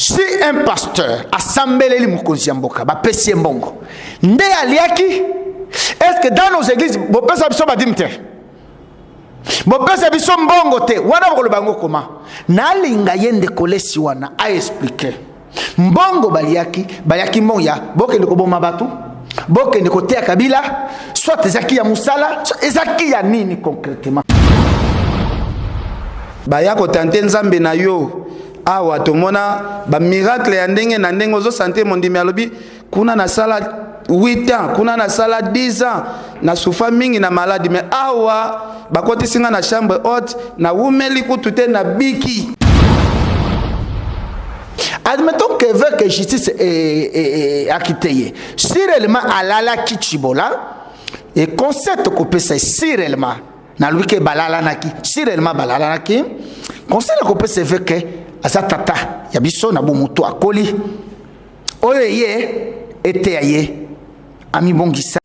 si un pasteur assemblé mokonzi ya mboka ba pesi mbongo nde aliaki, est-ce que dans nos églises bo pesa biso badimte bo pesa biso mbongo te wana bokolo bango koma na linga yende kolesi wana a expliquer mbongo baliaki moya bokende ko boma batu bokende ko te kabila soit ezaki ya musala ezaki ya nini concrètement baya ko tante nzambe na yo awa tomona ba miracle ya ndenge na ndenge ozo santé mondimi alobi kuna na sala 8 ans kuna na sala 10 ans na soufa mingi na maladie mais awa bakoti singa na chambre haute na wumeli kutute na biki. Admettons que veut que justice est acquittée. Si réellement alala kichibola et concept ko pesa si réellement na lui ke balala naki si réellement balala naki concept ko pesa veut que azatata ya biso na bomuto akoli oyo ye ete aye ami bongisa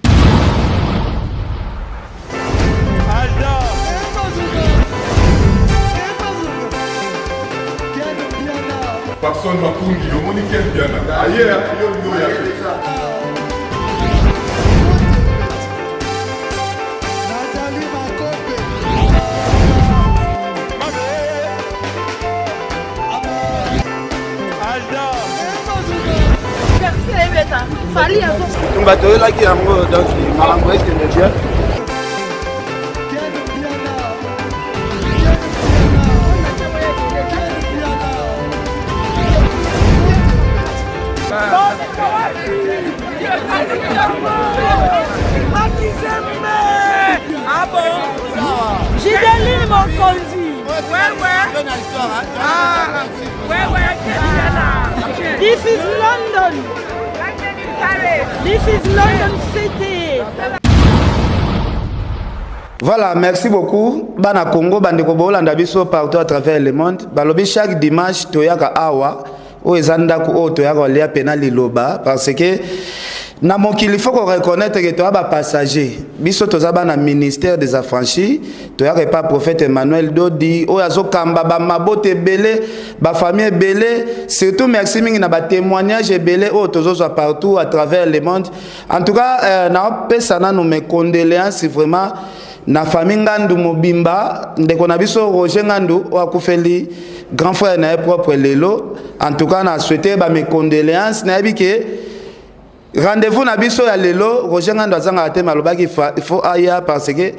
personne m'a conduit, le monde est bien. Ailleurs, il y a This is London. This is London City. Voilà, merci beaucoup. Bana Congo, bandeko bolanda biso partout à travers le monde. Balobi chaque dimanche toyaka awa o ezanda ko o toyaka lia penal liloba parce que na mokili faut qu'on reconnaître que toyaba passager. Biso tozaba na ministère des affranchis, toyaka pas prophète Emmanuel Dodi o yazo kamba ba mabote belé, ba famille belé, surtout merci mingi na ba témoignage belé o tozozo partout à travers le monde. En tout cas, na pesa na nos condoléances vraiment na famille Ngandu Mobimba ndeko na biso Roger Ngandu o akufeli grand frère na propre lelo. En tout cas na souhaité ba mes condoléances na bike rendez-vous na biso ya lelo Roger Ngandu azanga ate malobaki il faut aya parce que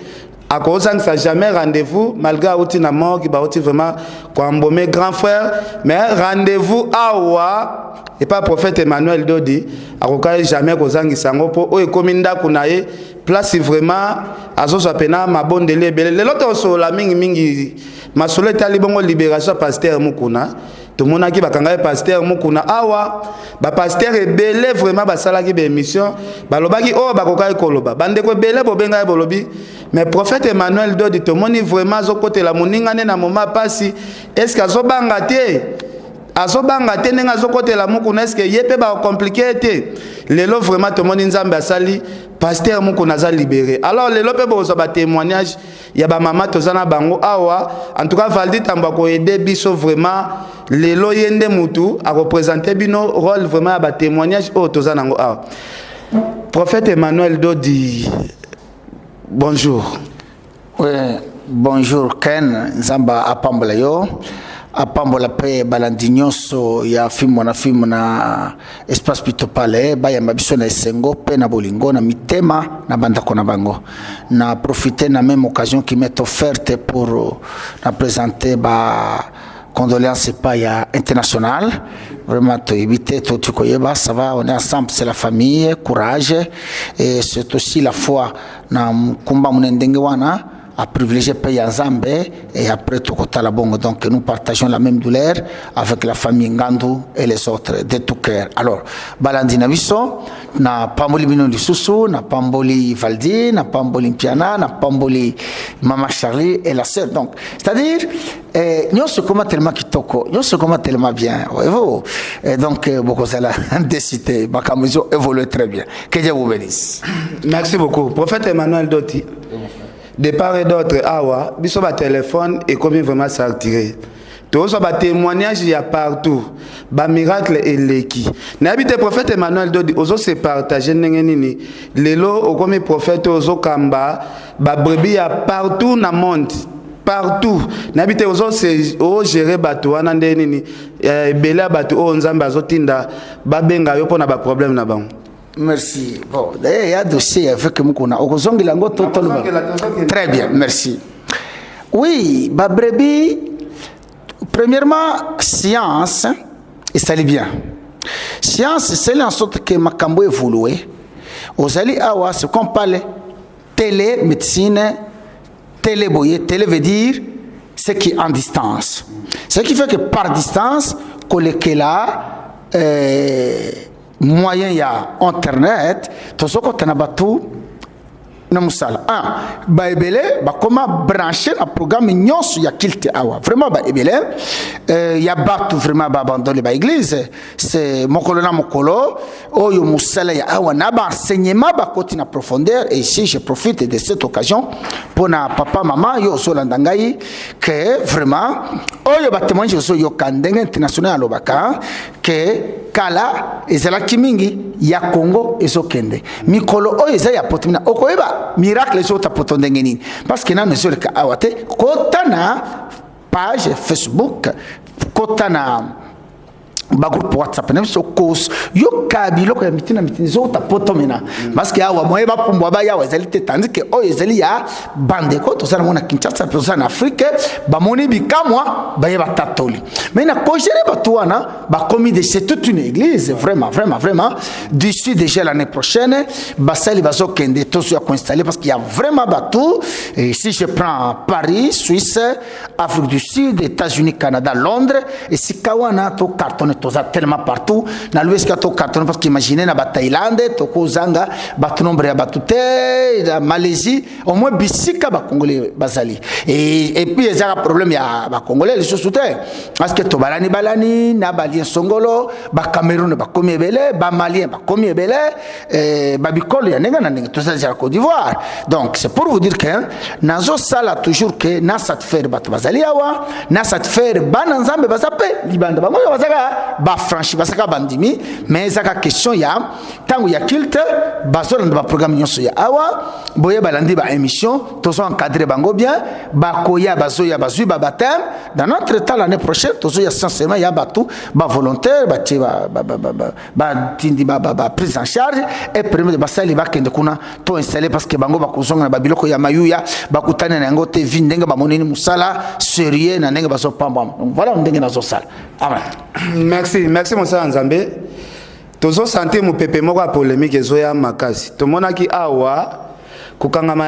à cause ça jamais rendez-vous malgré outi na mort qui ba outi vraiment kwa mbomé grand frère mais rendez-vous awa et pas prophète Emmanuel Dodi akoka jamais kozangi sango po o ekominda kunaye place vraiment azoso pena mabondele belé lelo to so la mingi masolo etali bongo libération pasteur Mukuna tout le monde qui bakanga pasteur Mukuna awa ba pasteur ebele vraiment basalaki ba émission balobaki o bakoka ekoloba bandeko ebele bobenga bolobi mais prophète Emmanuel Dodi tout le monde vraiment zokote la moninga ne na moma pasi est-ce que azobanga te azobanga te nenga zokote la Mukuna est-ce que yepe ba compliqué te lelo vraiment tout le monde nzambe asali pasteur Mukuna za libéré alors lelo pe bozo ba témoignage ya ba mama tozana bango awa en tout cas Valdi Tamba ko aider biso vraiment lelo yende mutu a représenter bino rôle vraiment ba témoignage o tozana ngo awa prophète Emmanuel Dodi bonjour. Oui, bonjour Ken Nzamba apambola yo apambola pe balandinyoso ya filmu na espace pitopale baya mabiso na esengo pe na bolingo na mitema na bandako na bango na profiter na même occasion qui m'est offerte pour na présenter ba condoléances pas ya international vraiment to éviter to tukoyeba ça va on est ensemble c'est la famille courage et c'est aussi la foi na kumba munendenge wana à privilégier pays Nzambe et après tout côté la bongo donc nous partageons la même douleur avec la famille Ngandu et les autres de tout cœur. Alors balandi na biso na pamboli bino lisusu na pamboli Valdi na pamboli Piana na pamboli Mama Charlie et la sœur donc c'est-à-dire nous se comment tellement kitoko nous se comment tellement bien voyez-vous et donc beaucoup ça la décidé bakamuzo évolue très bien que Dieu vous bénisse. Merci beaucoup prophète Emmanuel Dodi. De part et d'autre, awa, biso ba téléphone et comme vraiment s'attirer. tozwa ba témoignage ya partout ba miracle eleki na habite prophète Emmanuel Dodi ozo se partager ndenge nini lelo okomi prophète ozo kamba ba brebis ya partout na monde partout na habite ozo se o gérer bato wana ndenge nini bela bato o nzambe azotinda ba benga yo pona ba problème na bango. Merci. Bon, d'ailleurs, il y a dossier avec Mukuna. Très bien, merci. Oui, Babrebi, premièrement, science, et ça allait bien. Science, c'est en sorte que Makambo évolué. Aux alliés, c'est qu'on parle télé, médecine, téléboyer. Télé veut dire ce qui est en distance. Ce qui fait que par distance, qu'on est là, moyen ya internet to soko tanabatu na musala ba ebele ba koma brancher na programme nyonso ya kilte awa vraiment ba ebele ya batu vraiment ba abandonner ba église c'est mokolo na mokolo oyo musala ya awa na ba enseignement ba koti na profondeur et ici je profite de cette occasion pour na papa maman yo so landangai que vraiment oyo ba témoignage so yo kandenge international lobaka que kala ezala kimingi ya Congo ezokende mikolo oyo eza ya potimina okoyeba miracle ezota potondenge nini parce que nanu ezoleka awate kota na page Facebook kota na ba groupe WhatsApp na so cause yo kabilo ko ya mitina zota potomena parce que awa moye ba pombo ba ya ezali te tandis que oyo ezali ya bande ko to sana mona Kinshasa pe sana Afrique ba moni bikamwa ba ye ba tatoli mais na kojere ba tuana ba commis de c'est toute une église vraiment d'ici déjà l'année prochaine ba sali ba zo kende to so ya installer parce qu'il y a vraiment bateau et si je prends Paris Suisse Afrique du Sud États-Unis Canada Londres et si kawana to carton toza tellement partout na l'ouest kato carton parce qu'imaginez na ba Thaïlande to ko zanga ba nombre ya batute la Malaisie au moins bisika ba congolais bazali et puis il y a un problème ya ba congolais les choses parce que to balani na balien songolo ba Cameroun ba komi ebele ba malien ba komi ebele ba bikolo ya nenga na nenga to ça la Côte d'Ivoire donc c'est pour vous dire que nazo sala toujours que na satisfaire ba bazali awa na satisfaire ba nzambe bazape libanda ba moyo bazaka ba franchi basaka bandimi mais zaka question ya tangu ya kilte bazolo ndo ba programme nyonso ya awa boye balandi ba émission tozo encadrer bango bien ba koya bazoya bazui ba baptême dans notre temps l'année prochaine tozo ya sincèrement ya batu ba volontaire ba ti ba tindi ba prise en charge et premier de basali ba kende kuna to installer parce que bango ba kozonga na ba biloko ya mayuya ba kutana na ngo te vindenge ba monini musala sérieux na ndenge bazo pamba donc voilà ndenge nazo sala amen. Merci Monseigneur Nzambe. Tozo santé mo pepe moko a polémique ezoya makasi. Tomonaki awa kokangama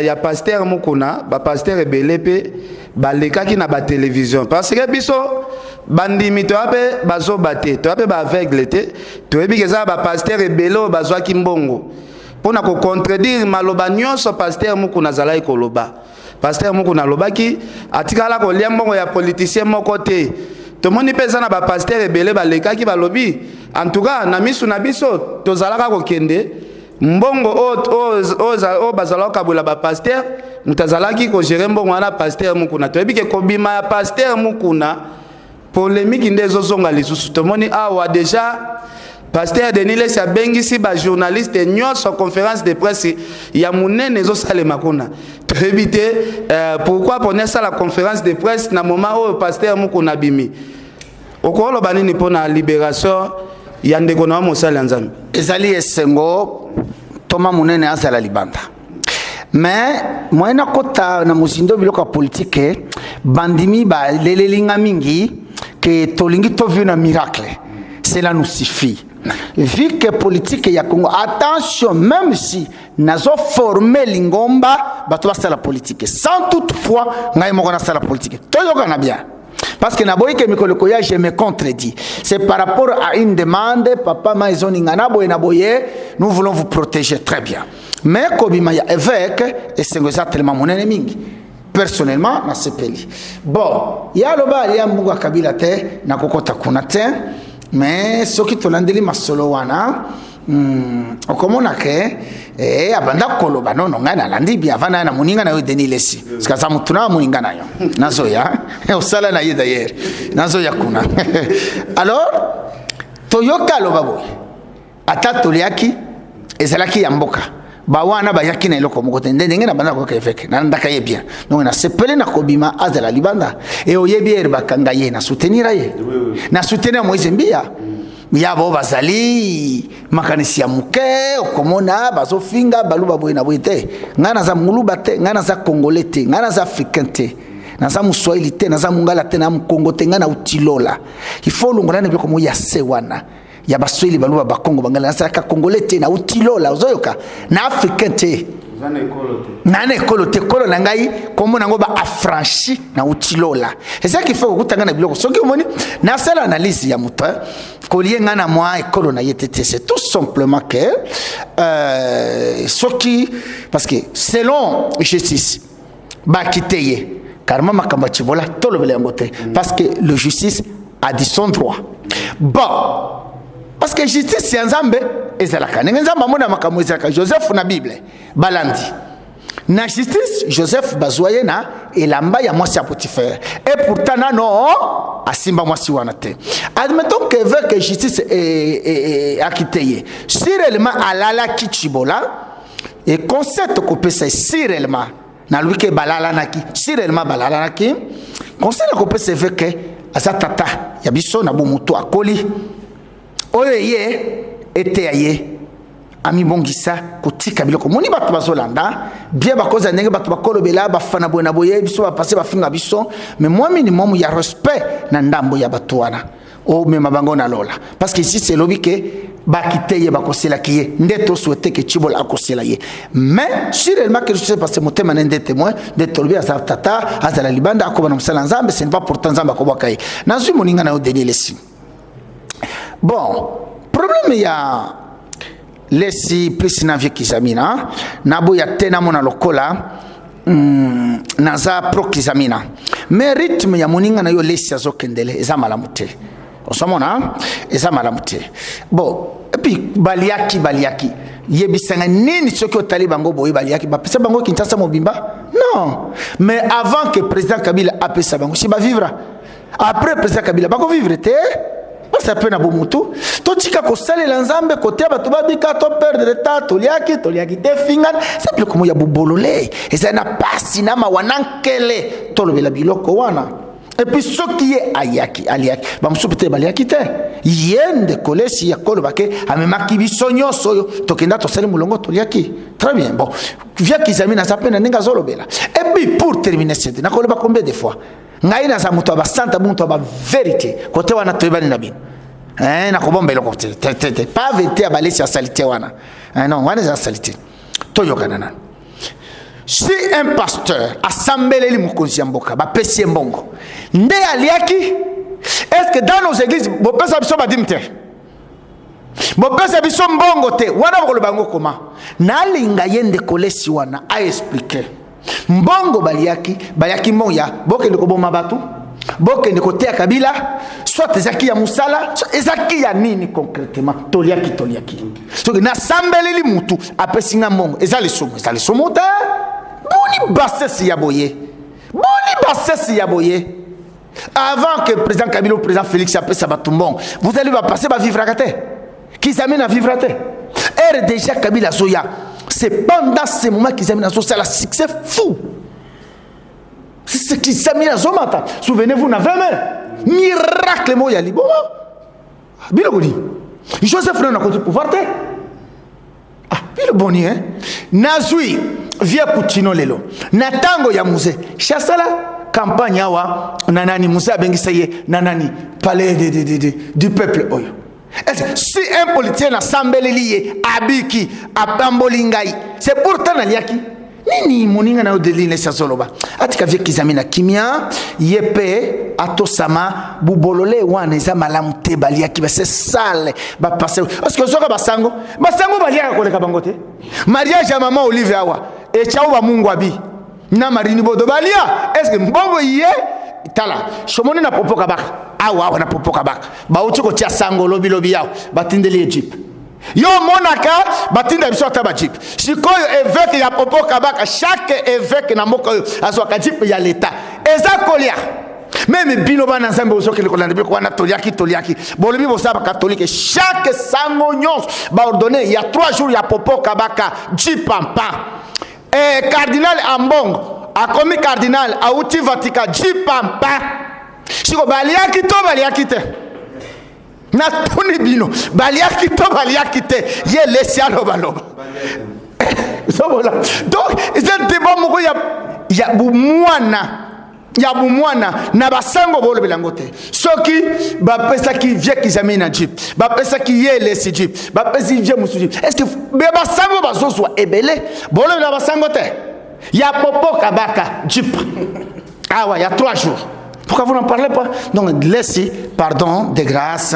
ya pasteur mukuna ba pasteur ebele pe balekaki na ba télévision parce que biso bandimi to ape bazo baté to ape ba aveugle te to ebi keza ba pasteur ebele bazwa kimbongo pona ko contredire maloba nyonso pasteur mukuna zala ekoloba pasteur mukuna lobaki atikala ko liambongo ya politicien moko te. To moni pesa na ba pasteur ebele balekaki balobi en tout cas na misu na biso tozalaka ko kende mbongo o bazalaka bola ba pasteur mutazalaki ko gérer mbongo na pasteur mukuna to ebike ko bima ya pasteur mukuna polémique ndezo zonga lisusu to moni awa déjà pasteur Denile sa bengisi ba journaliste nyonso conférence de presse ya munene zo sale makuna to ebite pourquoi pona ça la conférence de presse na moment où pasteur mukuna bimi okolo banini pona libération ya ndeko na mosala nzambe ezali esengo toma munene azala libanda mais moyena kota na muzindo biloko politique bandimi ba lelelinga mingi que tolingi to vu na miracle cela nous suffit vu que politique ya Congo attention même si nazo former lingomba bato ba la politique sans toutefois ngai moko na sala politique toyoka na bien. Parce que naboyi que mikoloko je me contredis. C'est par rapport à une demande, papa maizoni ngana boye naboye, nous voulons vous protéger très bien. Mais kobima ya évêque et c'est exactement mon ennemi. Personnellement, na sepeli. Bon, ya loba ya munga kabila te na kokota kuna te, mais ce qui tolandeli masolo wana okomona ke abanda koloba nono ngai nalandi bien avant na moninga na yo Denis Lesi parce que ça mutuna moninga na yo nazoya osala na ye d'ailleurs nazoya kuna alors toyoka loba boy ata toliaki ezalaki ya mboka bawana bayaki na eloko moko te ndenge na banda ko kefeke na ndaka ye bien donc na sepele na kobima azala libanda et oyebi er bakanga ye na soutenir ye na soutenir Moïse Mbia yabo bazali makanisi ya muke okomona bazofinga baluba boye na boye te ngana za muluba te ngana za congolais te ngana za africain te na za muswahili te na za mungala te na mkongo te ngana utilola il faut longola ne biko moya sewana ya baswahili baluba bakongo bangala na za ka congolais te na utilola ozoyoka na africain te nane ekolo te kolo na ngai kombo nango ba affranchi na utilola et ça qui fait okutanga na biloko soki omoni na sala analyse ya muto kolie ngana moi ekolo na yetete c'est tout simplement que soki parce que selon justice ba kiteye karma makamba chibola tolobele yango te parce que le justice a dit son droit bon parce que justice c'est nzambe ezalaka ndenge nzambe amona makambo ezalaka Joseph na Bible balandi na justice Joseph bazoye na elamba ya mwasi ya Potiphar et pourtant non asimba mwasi wana te admettons que veut que justice est akiteye sirellement alala kichibola et concept ko pesa sirellement na lui ke balala naki sirellement balala naki concept ko pesa veut que azatata ya biso na bomuto akoli oyo ye ete aye ami bongisa kotika biloko moni bato bazolanda bien bakoza ndenge bato bakolobela bafana boye na boye biso bapase bafinga biso mais moi minimum ya respect na ndambo ya bato wana o mema bango na lola parce que ici c'est lobi que bakiteye bakosela kiye ndeto souhaiter que Chibola akosela ye mais sûrement que je sais parce que motema nende témoin de tolbi asa tata azala libanda akobana musala nzambe c'est pas pourtant nzamba kobaka ye nazui moninga na yo Denis Lesi. Bon, problème ya Lesi plus na vie kizamina nabo ya tena mona lokola naza pro kizamina mais rythme ya moninga na yo Lesi azokendele eza malamute osomona eza malamute bon et puis baliaki yebisanga nini soki otali bango boye baliaki bapesa bango Kinshasa mobimba non mais avant que président Kabila apesa bango si ba vivre après président Kabila bako vivre te ça peut na bomutu to tika ko sale la nzambe côté bato babika to perdre le temps toliaki te fingan c'est plus comme ya bobolole et ça na pasi na mawanankele to lobela biloko wana et puis ce qui est aliaki ba musupete baliaki te yende kolesi ya kolobake amemaki bisonyo soyo to kenda to sale mulongo toliaki très bien bon via kizami na sapena ninga zolobela et puis pour terminer cette na koloba combien de fois ngai na za muto ba santa muto ba vérité côté wana toyebani na bino na kobomba eloko te pas vérité abalesi ya salité wana non wana za salité toyokana na si un pasteur assembleli mokonzi ya mboka ba pesi mbongo nde aliaki est-ce que dans nos églises bo pesa biso ba dimte bo pesa biso mbongo te wana bakoloba ngo koma na linga yende kolesi wana a expliquer mbongo baliaki moya bokende koboma batu bokende kotea Kabila soit ezaki ya musala ezaki ya nini concrètement toliaki so na sambeleli mutu apesinga mbongo ezali somo te boni basesi ya boye avant que président Kabila ou président Félix apesa batu mbongo vous allez passer ba vivre akate kizami na vivre te er déjà Kabila zoya. C'est pendant ces moments qu'ils amènent à ça la succès fou. C'est ce qu'ils amènent à Zomata. Souvenez-vous, na vraiment miracle mo yali. Bon, bilogoni. Joseph n'a pas de pouvoir te. Ah, biloboni hein. Nazui via Puccino lelo. Natango ya musée. Chasala campagne awa nanani musée bengisaye nanani palais du peuple oyo. Si un politicien a sambelé lié, abiki, abambolingai, c'est pourtant aliaki. Nini moninga na odeline sazoloba. Atika vie kizamina kimia, yepe, atosama, bubolole wane za malamute baliaki, ba c'est sale, ba passer. Est-ce que soka basango baliaka koleka bangote. Mariage ya maman Olive awa, e chao ba Mungu abi. Na marini bodo balia. Est-ce que mbongo yé tala, shomoni na popoka baka. Awa na popoka baka ba uti ko tia sango lobi yao batindeli Egypte Yo monaka batinda biso ta ba jeep sikoyo évêque ya popo kabaka chaque évêque na moko azwaka jeep ya l'état eza kolia même bino bana nzambe ozokele kolanda biko wana toliaki bolobi bosaba catholique chaque sango nyonso ba ordonné il y a 3 jours ya popo kabaka jeep pampa et cardinal Ambongo a commis cardinal a outi Vatican jeep pampa siko baliaki te na tuni bino baliaki te ye lesia loba donc c'est débat moko ya bumwana na basango bolo belangote soki bapesa ki vie ki jamais na jeep bapesa ki ye lesi jeep bapesi vie musu jeep est-ce que be basango bazoswa ebele bolo la basango te ya popo kabaka jeep awa ya 3 jours. Pourquoi vous n'en parlez pas? Donc laissez pardon de grâce,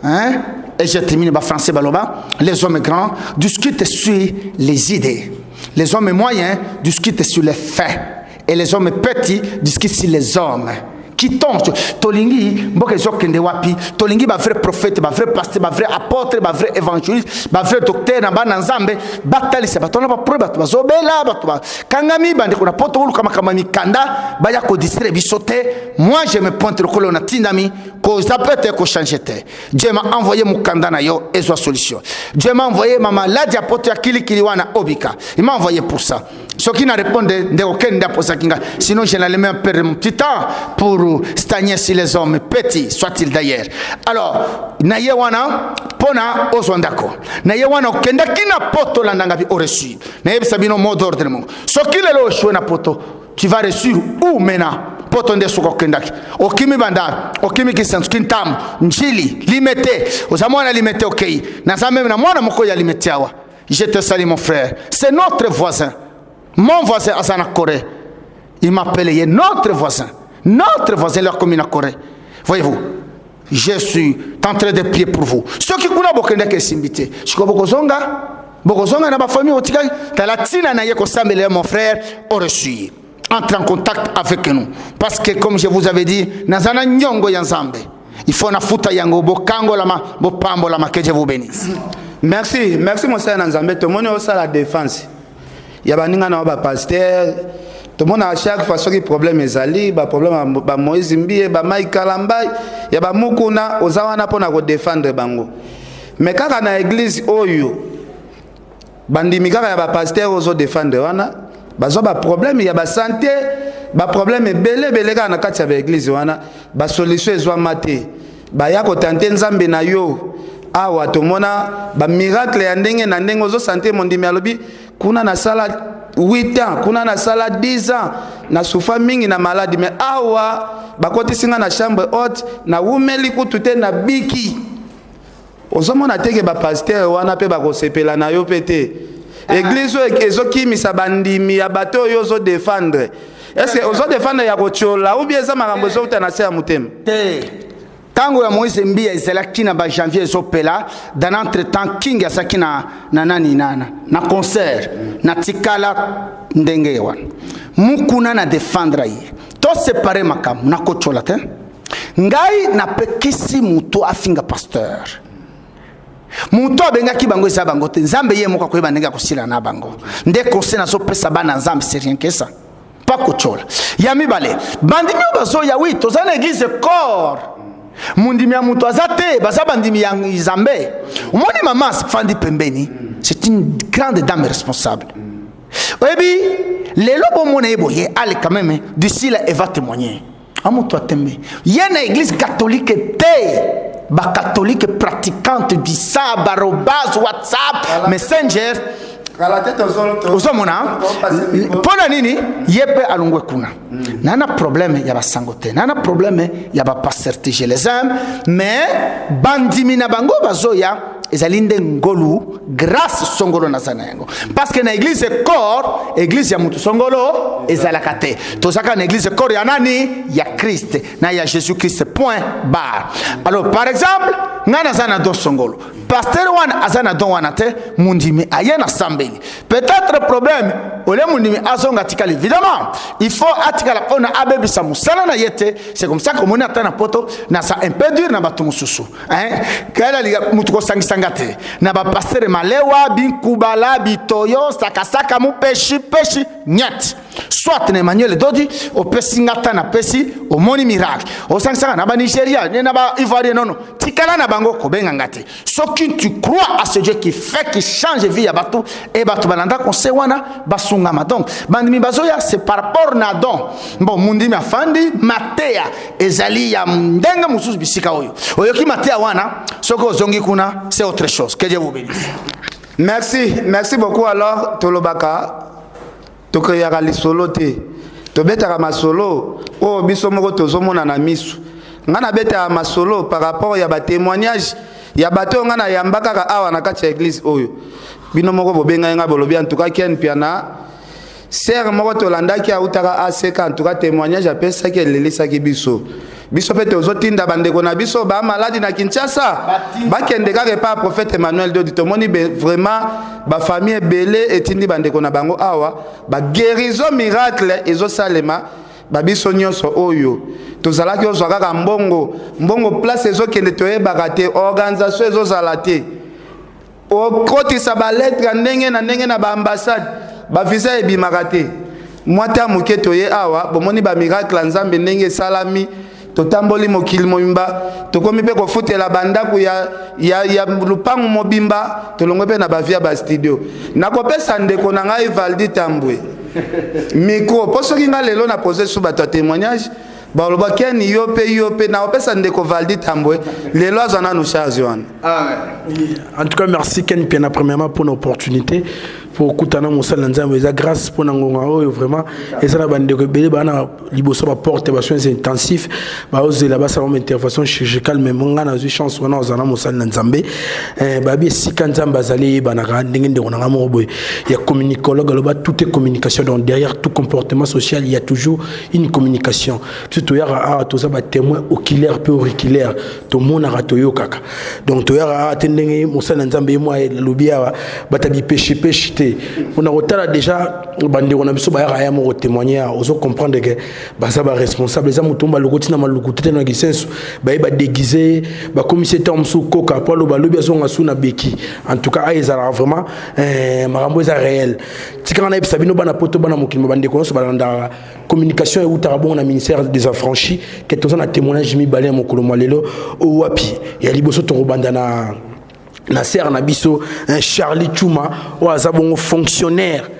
hein? Et je termine par français baloba. Les hommes grands discutent sur les idées. Les hommes moyens discutent sur les faits. Et les hommes petits discutent sur les hommes. Qui tombent. Tolingi, mboke zokende wapi. Tolingi ba vrai prophète, ba vrai pasteur, ba vrai apôtre, ba vrai évangéliste, ba vrai docteur na ba nzambe, batali se batona ba pro batu bazobela batu ba. Kangami bande kuna poto ulu kama mikanda, ba ya ko distraire bisote. Moi je me pointe le colon na tindami, ko zapete ko changer te. Dieu m'a envoyé mukanda na yo et soit solution. Dieu m'a envoyé ma maladie apote ya kiliwana obika. Il m'a envoyé pour ça. Ce qui n'a répondu de aucun d'aposa kinga. Sinon je n'allais même perdre mon petit temps pour stagner sur les hommes petits, soit-ils d'ailleurs. Alors, nayewana pona ozondako. Nayewana okenda kina poto landanga bi oresu. Nayebi sabino mot d'ordre mon. Ce qui le lo choué na poto, tu vas reçu où maintenant? Poto nde suko kendaki. Okimi banda, okimi kisansukin tam, njili, limité. Ozamwana limité okay. Na sa même na mwana moko ya limité awa. Je te salue mon frère. C'est notre voisin. Mon voisin Asana Corée. Il m'appelait notre voisin. Notre voisin, leur commune à Corée. Voyez-vous, je suis en train de prier pour vous. Ceux qui connaissent beaucoup de simbilité. Je suis Bokozonga na ba famille otika talatina na yeko sambele mon frère au reçu. Entre en contact avec nous parce que comme je vous avais dit, nazana nyongo ya Nzambe. Il faut na futa yango bokango lama bopambo lama que Dieu vous bénisse. Merci mon frère Nzambe. Tout le monde a la défense. Il y a baninga na ba pasteur. Tout le monde a chaque fois qui problème ezali, ba problème ba Moïse Mbie, ba Mike Kalambay, ya ba mukuna ozawana pona ko défendre bango. Mais kaka na église oyo bandimi kaka ya ba pasteur ozo défendre wana, bazo ba problème ya ba santé, ba problème belé kaka na kati ya ba église wana, ba solution ezwa mate. Ba ya ko tenter Nzambe na yo. Awa tomona ba miracle ya ndenge na ndenge ozo santé mondimi alobi kuna na sala 8 ans, kuna na sala 10 ans, na soufa mingi na maladie, mais awa bakoti singa na chambre haute, na umeli kutute na biki. Ozomona teke ba pasteur wana pe bako sepela na yo pete. Église ezo kimisa bandimi ya bato yo zo défendre. Est-ce que ozo défendre ya kochola ou bien za makambo zo utana se ya mutema? Tango ya Moïse Mbia ezalaki na ba janvier ezopela dans entre-temps king asaki na concert na tikala ndenge wana mukuna na défendre yi to séparer makamu na kochola te ngai na pekisi muto afinga pasteur muto abengaki bango eza bango te Nzambe ye moko koyeba ndenge akosila na bango nde conseil na so pesa bana Nzambe c'est rien que ça pas kochola ya mibale bandimi bazo ya oui tozana église corps mundimi ya mutu azate baza bandimi ya Nzambe umoni mama fandi pembeni c'est une grande dame responsable oyebi lelo bomona eboye ale quand même d'ici là elle va témoigner amutu atembe yena église catholique te ba catholique pratiquante du sabbat robas WhatsApp Messenger Ozomona pona nini yepe alungwe kuna nana problème ya basangote nana problème ya ba pasteur je les aime mais bandimi na bango bazoya ezalinde ngolu grâce songolo na sana yango parce que na église corps église ya mutu songolo ezalaka te tozaka na église corps ya nani ya Christ na ya Jésus Christ point barre. Alors par exemple ngana zana do songolo pasteur wana azana don wana te mundimi ayena sambeli peut-être problème ole mundimi azonga tikali. Évidemment, il faut atikala on a abebisa musala na yete. C'est comme ça que on atteint na poto na ça un peu dur na batu mususu. Hein? Kala liga mutuko sangisangate. Na ba pasteur malewa bin kubala bitoyo sakasaka mu peshi nyat. Soit na Emmanuel Dodi o pesingata na pesi o moni miracle. O sangsanga na ba Nigeria, na ba Ivoirien non. Tikala na bango ko benga ngate. Soki tu crois à ce Dieu qui fait qui change vie à bateau et bateau balanda qu'on sait wana basungama. Donc bandimi bazoya c'est par rapport na don. Bon mundimi afandi matea ezali ya ndenga mususu bisika oyo. Oyoki matea wana soko zongi kuna c'est autre chose. Que Dieu vous bénisse. Merci beaucoup alors Tolobaka. Tokeyaka lisolo te. Tobetaka masolo o biso moko tozomona na misu. Ngana beta masolo par rapport ya ba témoignage ya bato ngana yambaka ka awa na kati ya église oyo. Bino moko bobenga nga bolobi en tout cas Ken piana. Ser moko tolandaki autaka ACK en tout cas témoignage apesa ki lelisaki biso. Biso pete ozotinda bandeko na biso ba maladi na Kinshasa. Ba kende ka pas prophète Emmanuel Dodi tomoni vraiment ba famille belé etindi bandeko na bango awa ba guérison miracle ezo salema ba biso nyonso oyo. Tozalaki ozwa kaka mbongo place ezo kende toyebaka te organisation ezo zalate. O kotisa ba lettre ndenge na ba ambassade ba visa ebimaka te. Mwata muke toye awa bomoni ba miracle nzambe ndenge salami totamboli mokili mobimba tokomi pe kofutela bandaku ya lupangu mobimba tolongwe pe na bavia ba studio nakopesa ndeko na ngai Valdi Tambwe micro poso kinga lelo na poser sous bato témoignage baloba Ken yope na opesa ndeko Valdi Tambwe lelo azana nous charge wana. En tout cas merci Ken Piana premièrement pour l'opportunité pour kutana musala nzambe za grâce pour nangonga oyo vraiment et ça la bande de belé bana liboso ba porte ba soins intensifs ba oser là-bas ça une intervention chirurgicale mais monga na chance wana ozana musala nzambe ba bi sika nzamba zali bana ga ndenge ndeko na mo boy il y a communicologue là-bas tout est communication donc derrière tout comportement social il y a toujours une communication tout ya a tout ça ba témoin oculaire peu auriculaire to mona ratoyo kaka donc to ya a tendenge musala nzambe moi lobia ba tabi péché on a retard déjà bande on a biso ba ya mo témoigner ozo comprendre que ba ça ba responsable za mutumba lokoti na malukuté na gisensu ba déguiser ba commissaire tomsu koka polo ba lobi azonga suna beki en tout cas ils ont vraiment marambo za réel tika na ebisa bino bana poto bana mokili bande ko so balanda communication et utarabon na ministère des affranchis que tous na témoignage mi balé mokolo malelo o wapi ya liboso to banda na ser na biso un Charlie Chouma ou azabongo fonctionnaire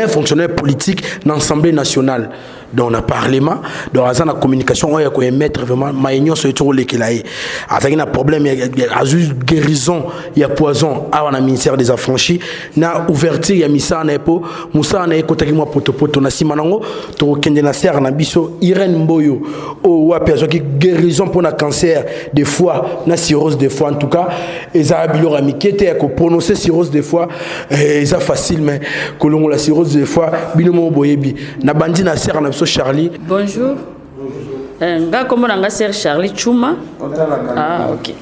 fonctionnaire politique dans l'Assemblée nationale dont on a parlement dans la communication on a émettre vraiment maïnio sur tout le kelaï avec un problème il y a juste guérison il y a poison à la ministère des affranchis na ouverture il y a misa na epo musa na ekotaki moi poto na simanango to kende na ser na biso Irène Mboyo o wa personne qui guérison pour le cancer des foie na cirrhose des foie en tout cas eza biloko amikete ko prononcer cirrhose des foie eza facile mais kolongo la cirrhose des foie binomo boyebi na bandi na ser na Charlie. Bonjour. Nga kombo nanga Sir Charlie Chouma. Ah OK.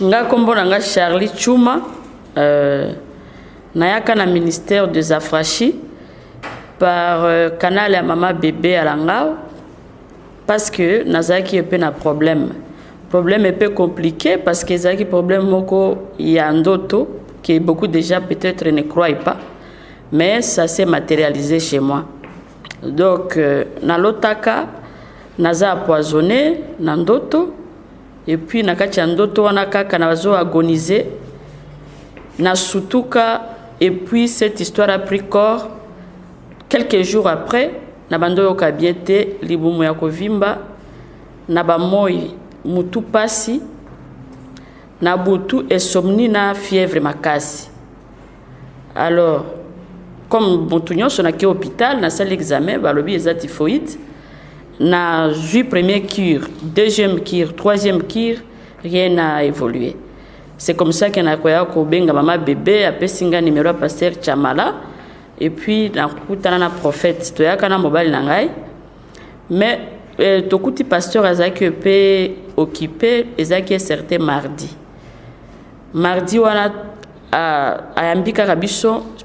Nga kombo nanga Charlie Chouma. Nayaka na ministère des affranchis par canal ya mama bébé à Langao parce que nazaki epé na problème. Problème est peu compliqué parce que zaki problème moko ya ndoto que beaucoup déjà peut-être ne croient pas mais ça s'est matérialisé chez moi. Donc, na lotaka, naza empoisonné, nandoto, et puis nakati ndoto wana kaka nazo agonisé, na sutuka, et puis cette histoire a pris corps. Quelques jours après, na bando yoka biete, libumu ya kovimba, na ba moi mutu pasi, na butu insomnie na fièvre makasi. Alors, comme Montougnon, on a été à l'hôpital, on a fait l'examen, on a eu typhoïde, on a eu première cure, deuxième cure, troisième cure, rien n'a évolué. C'est comme ça qu'on a eu maman bébé, après singa numéro pasteur Chamala, et puis on a un prophète, on a un mobile nangai, mais tout le pasteur a été occupé, il a été certain mardi. Mardi, on a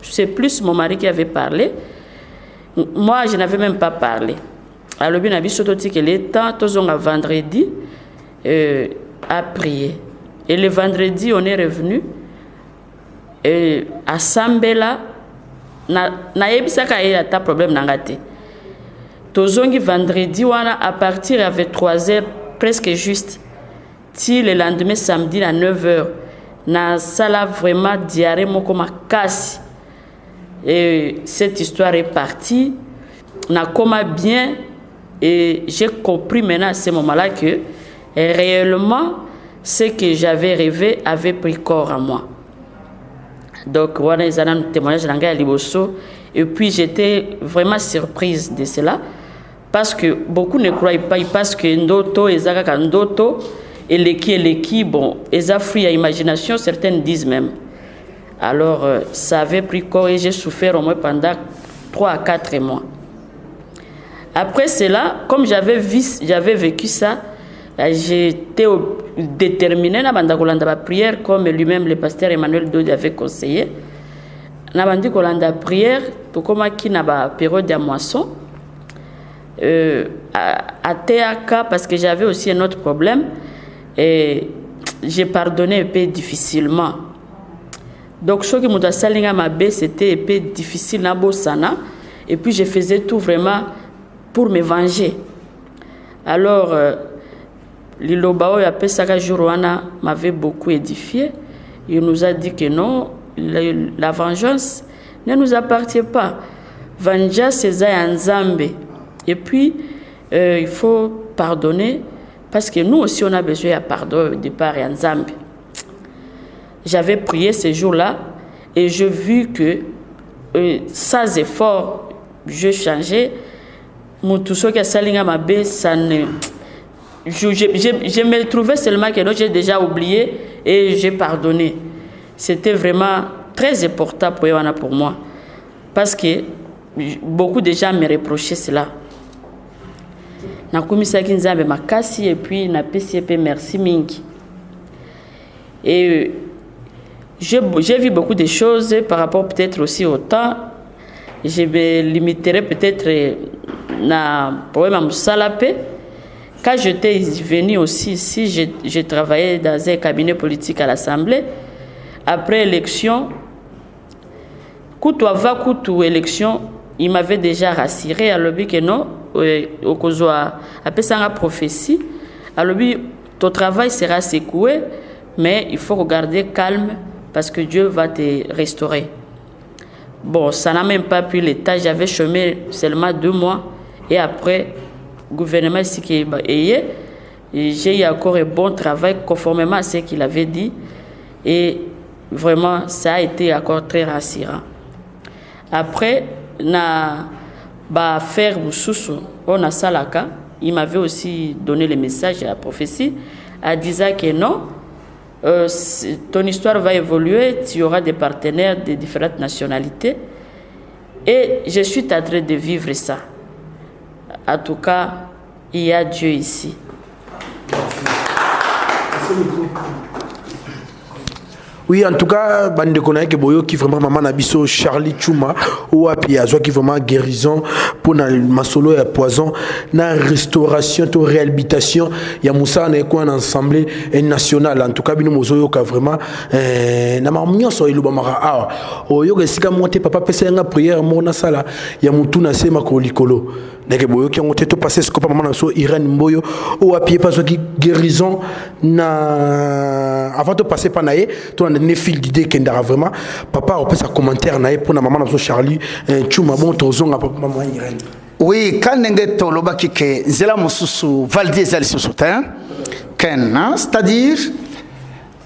c'est plus mon mari qui avait parlé Moi, je n'avais même pas parlé. Alors, bien, on a dit que les temps, tous on a vendredi à prier. Et le vendredi, on est revenu à Sambela. Na yebisaka y a ta problème nangate. Tozongi vendredi, à partir avec 3h, presque juste. Si le lendemain, samedi, à 9h, na sala vraiment diarrhée, moko makasi. Et cette histoire est partie. Na coma bien. Et j'ai compris maintenant à ce moment-là que réellement, ce que j'avais rêvé avait pris corps à moi. Donc, voilà, ils ont un témoignage à Liboso. Et puis, j'étais vraiment surprise de cela. Parce que beaucoup ne croient pas. Ils pensent que Ndoto, Ezaka Ndoto, et les bon, ils ont fui à l'imagination, certaines disent même. Alors, ça avait pris corps et j'ai souffert au moins pendant 3 à 4 mois. Après cela, comme j'avais vécu ça, j'étais déterminée dans la prière, comme lui-même le pasteur Emmanuel Dodi avait conseillé. Dans la prière, tout comme qui n'a pas période de moisson, à TAK, parce que j'avais aussi un autre problème, et j'ai pardonné un peu difficilement. Donc, ce qui m'a dit, c'était un peu difficile dans Bossana, et puis je faisais tout vraiment pour me venger. Alors, Lilobao et Apesaka Juruana m'avait beaucoup édifié. Il nous a dit que non, la vengeance ne nous appartient pas. Vengeance, c'est un Nzambe. Et puis, il faut pardonner, parce que nous aussi, on a besoin de pardon de part et Nzambe. J'avais prié ce jour-là, et j'ai vu que, sans effort, je changeais. Tout ce qui a salinga ma baie, ça ne. Je me trouvais seulement que j'ai déjà oublié et j'ai pardonné. C'était vraiment très important pour moi. Parce que beaucoup de gens me reprochaient cela. Et puis, merci Mingi. Et j'ai vu beaucoup de choses par rapport peut-être aussi au temps. Je me limiterai peut-être na problème à Moussalapé. Quand j'étais venu aussi ici, j'ai travaillé dans un cabinet politique à l'Assemblée. Après l'élection, Koutou élection, il m'avait déjà rassuré à l'objet que non, au Kozoa, après ça, la prophétie, à l'objet, ton travail sera secoué, mais il faut regarder calme parce que Dieu va te restaurer. Bon, ça n'a même pas pris l'état, j'avais chômé seulement 2 mois et après, le gouvernement ici qui est j'ai eu encore un bon travail conformément à ce qu'il avait dit et vraiment ça a été encore très rassurant. Après, na faire Moussoussou, on a Salaka, il m'avait aussi donné le message à la prophétie en disant que non, ton histoire va évoluer, tu auras des partenaires de différentes nationalités et je suis en train de vivre ça. En tout cas, il y a Dieu ici. Oui, en tout cas, bande de connaître que boyo qui vraiment maman nabiso Charlie Chuma ou api azo qui vraiment guérison pour na masolo et poison na restauration to réhabilitation ya Moussa na quoi en assemblée nationale en tout cas bino mozo ka vraiment na mamunyo so iluba mara ah oyo ke sika monte papa pesa nga prière mo na sala ya mutu na sema ko likolo ndeke boyo ki ngote to passer ce ko maman na so Irène Mboyo ou api pas qui guérison na avant de passer par naé to ne fil d'idée qu'il y a vraiment papa on peut sa commentaire naé pour na maman na Charlie Chuma bon tozonga papa maman Irène. Oui, quand nenge to lobaki ke zela mususu valdi ezali soutien ken c'est-à-dire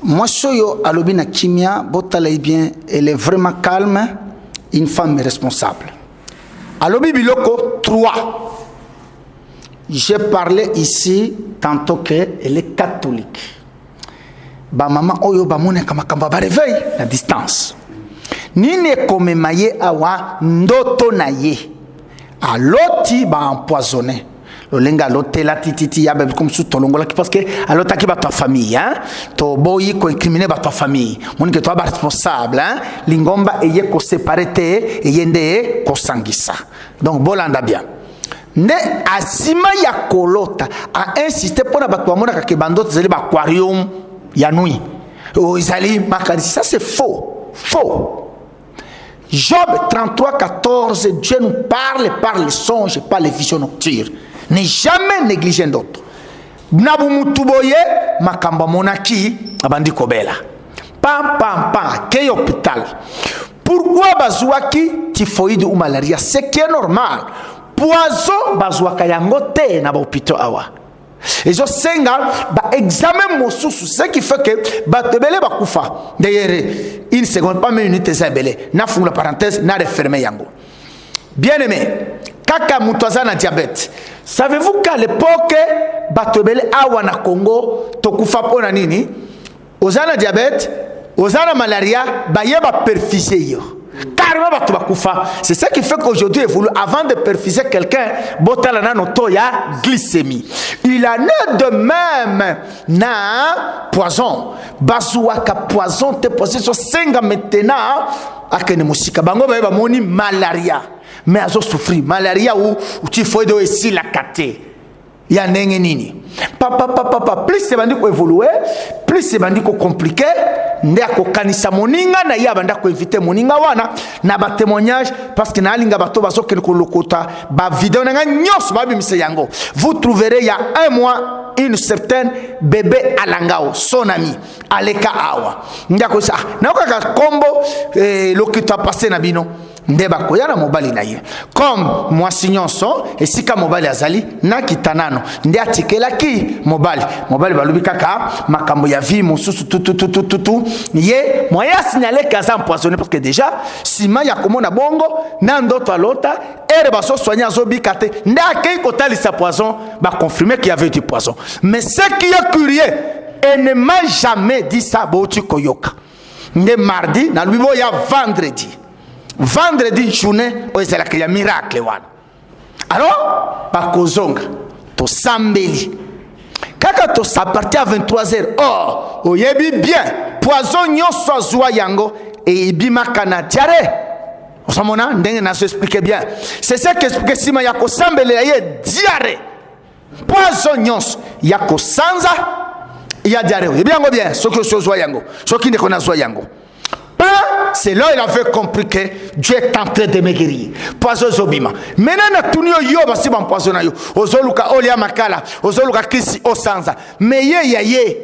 moi soyo alobi na kimia botalay bien elle est vraiment calme, une femme responsable. Alobi biloko 3. J'ai parlé ici tantôt que elle est catholique. Ba maman oyo ba mone kama kamba ba réveil la distance nine comme maye awa ndoto na ye aloti ba empoisonné Lolenga l'hôtel tititi ya ben comme sous tolongola parce que alors ta ki ba ta famille hein to boyi ko incriminer ba ta famille mon que toi ba responsable hein lingomba eye ko séparer te yende ko sangisa donc bolanda bien ne asima ya kolota a insister pour na ba to mona ka ke bandote zeli ba aquarium ya nuit o izali makani ça c'est faux. Job 33:14, Dieu nous parle par les songes et par les visions nocturnes. Ne jamais négliger d'autres. Nabu mutuboye makamba monaki abandi kobela. Pam ke hôpital. Pourquoi bazouaki typhoïde ou malaria? Ce qui est normal. Poison bazouaka yango te na ba hôpital awa. Et je senga ba examen mosusu ce qui fait que ba tebele ba kufa. D'ailleurs une seconde pas une minute ça belé. Na fou la parenthèse na refermer yango. Bien aimé, kaka mutoza na diabète. Savez-vous qu'à l'époque ba tebele awa na Congo to kufa pona nini? Ozana diabète, ozana malaria, ba yeba perfuser yo. Carrément ba kufa. C'est ça qui fait qu'aujourd'hui évolue avant de perfuser quelqu'un, botalana noto ya glycémie. Il en est de même na poison. Bazuaka poison te posé sur senga maintenant akene musika bango ba moni malaria. Mais azo souffrir malaria ou typhoïde aussi la kate. Ya ndenge nini? Papa plus c'est bandi ko évoluer, plus c'est bandi ko compliqué, ndia ko kanisa moninga na ya banda ko inviter moninga wana na ba témoignage parce que na alinga bato baso ke ko lokota ba vidéo na nyos ba bimise yango. Vous trouverez il y a un mois une certaine bébé Alangao, son ami Aleka Awa. Ndia ko sa na ko ka kombo lokita passé na bino. Ndeba koyana mobali na ye comme moi signonso et sika mobali azali na kitanano nde atikela ki mobali balubi kaka makambo ya vie mususu tout ye moya signaler kaza empoisonné parce que déjà sima ya komona bongo na ndoto alota ere baso soigner azobikate nde akei kotalisa poison ba confirmer qu'il y avait du poison mais ce qui est curieux elle ne m'a jamais dit ça boti koyoka nde mardi na lubi ya vendredi journée c'est la miracle wana alors bakozonga to sambeli kaka to sa partir à 23h oh oyebi bien poison nyoso azwa yango et ibimaka na diarrhée osamona ndenge na se expliquer bien c'est ça que explique sima ya ko sambeli ye diarrhée poison nyoso ya ko sanza ya diarrhée bien ngo bien ce que zwa yango ce qui ne connaît zwa yango. C'est là il avait compris que Dieu est en train de me guérir. Poison zobima. Maintenant tunio yo basi ba poison yo. Ozoluka olia makala, ozoluka kisi osanza. Mais ye.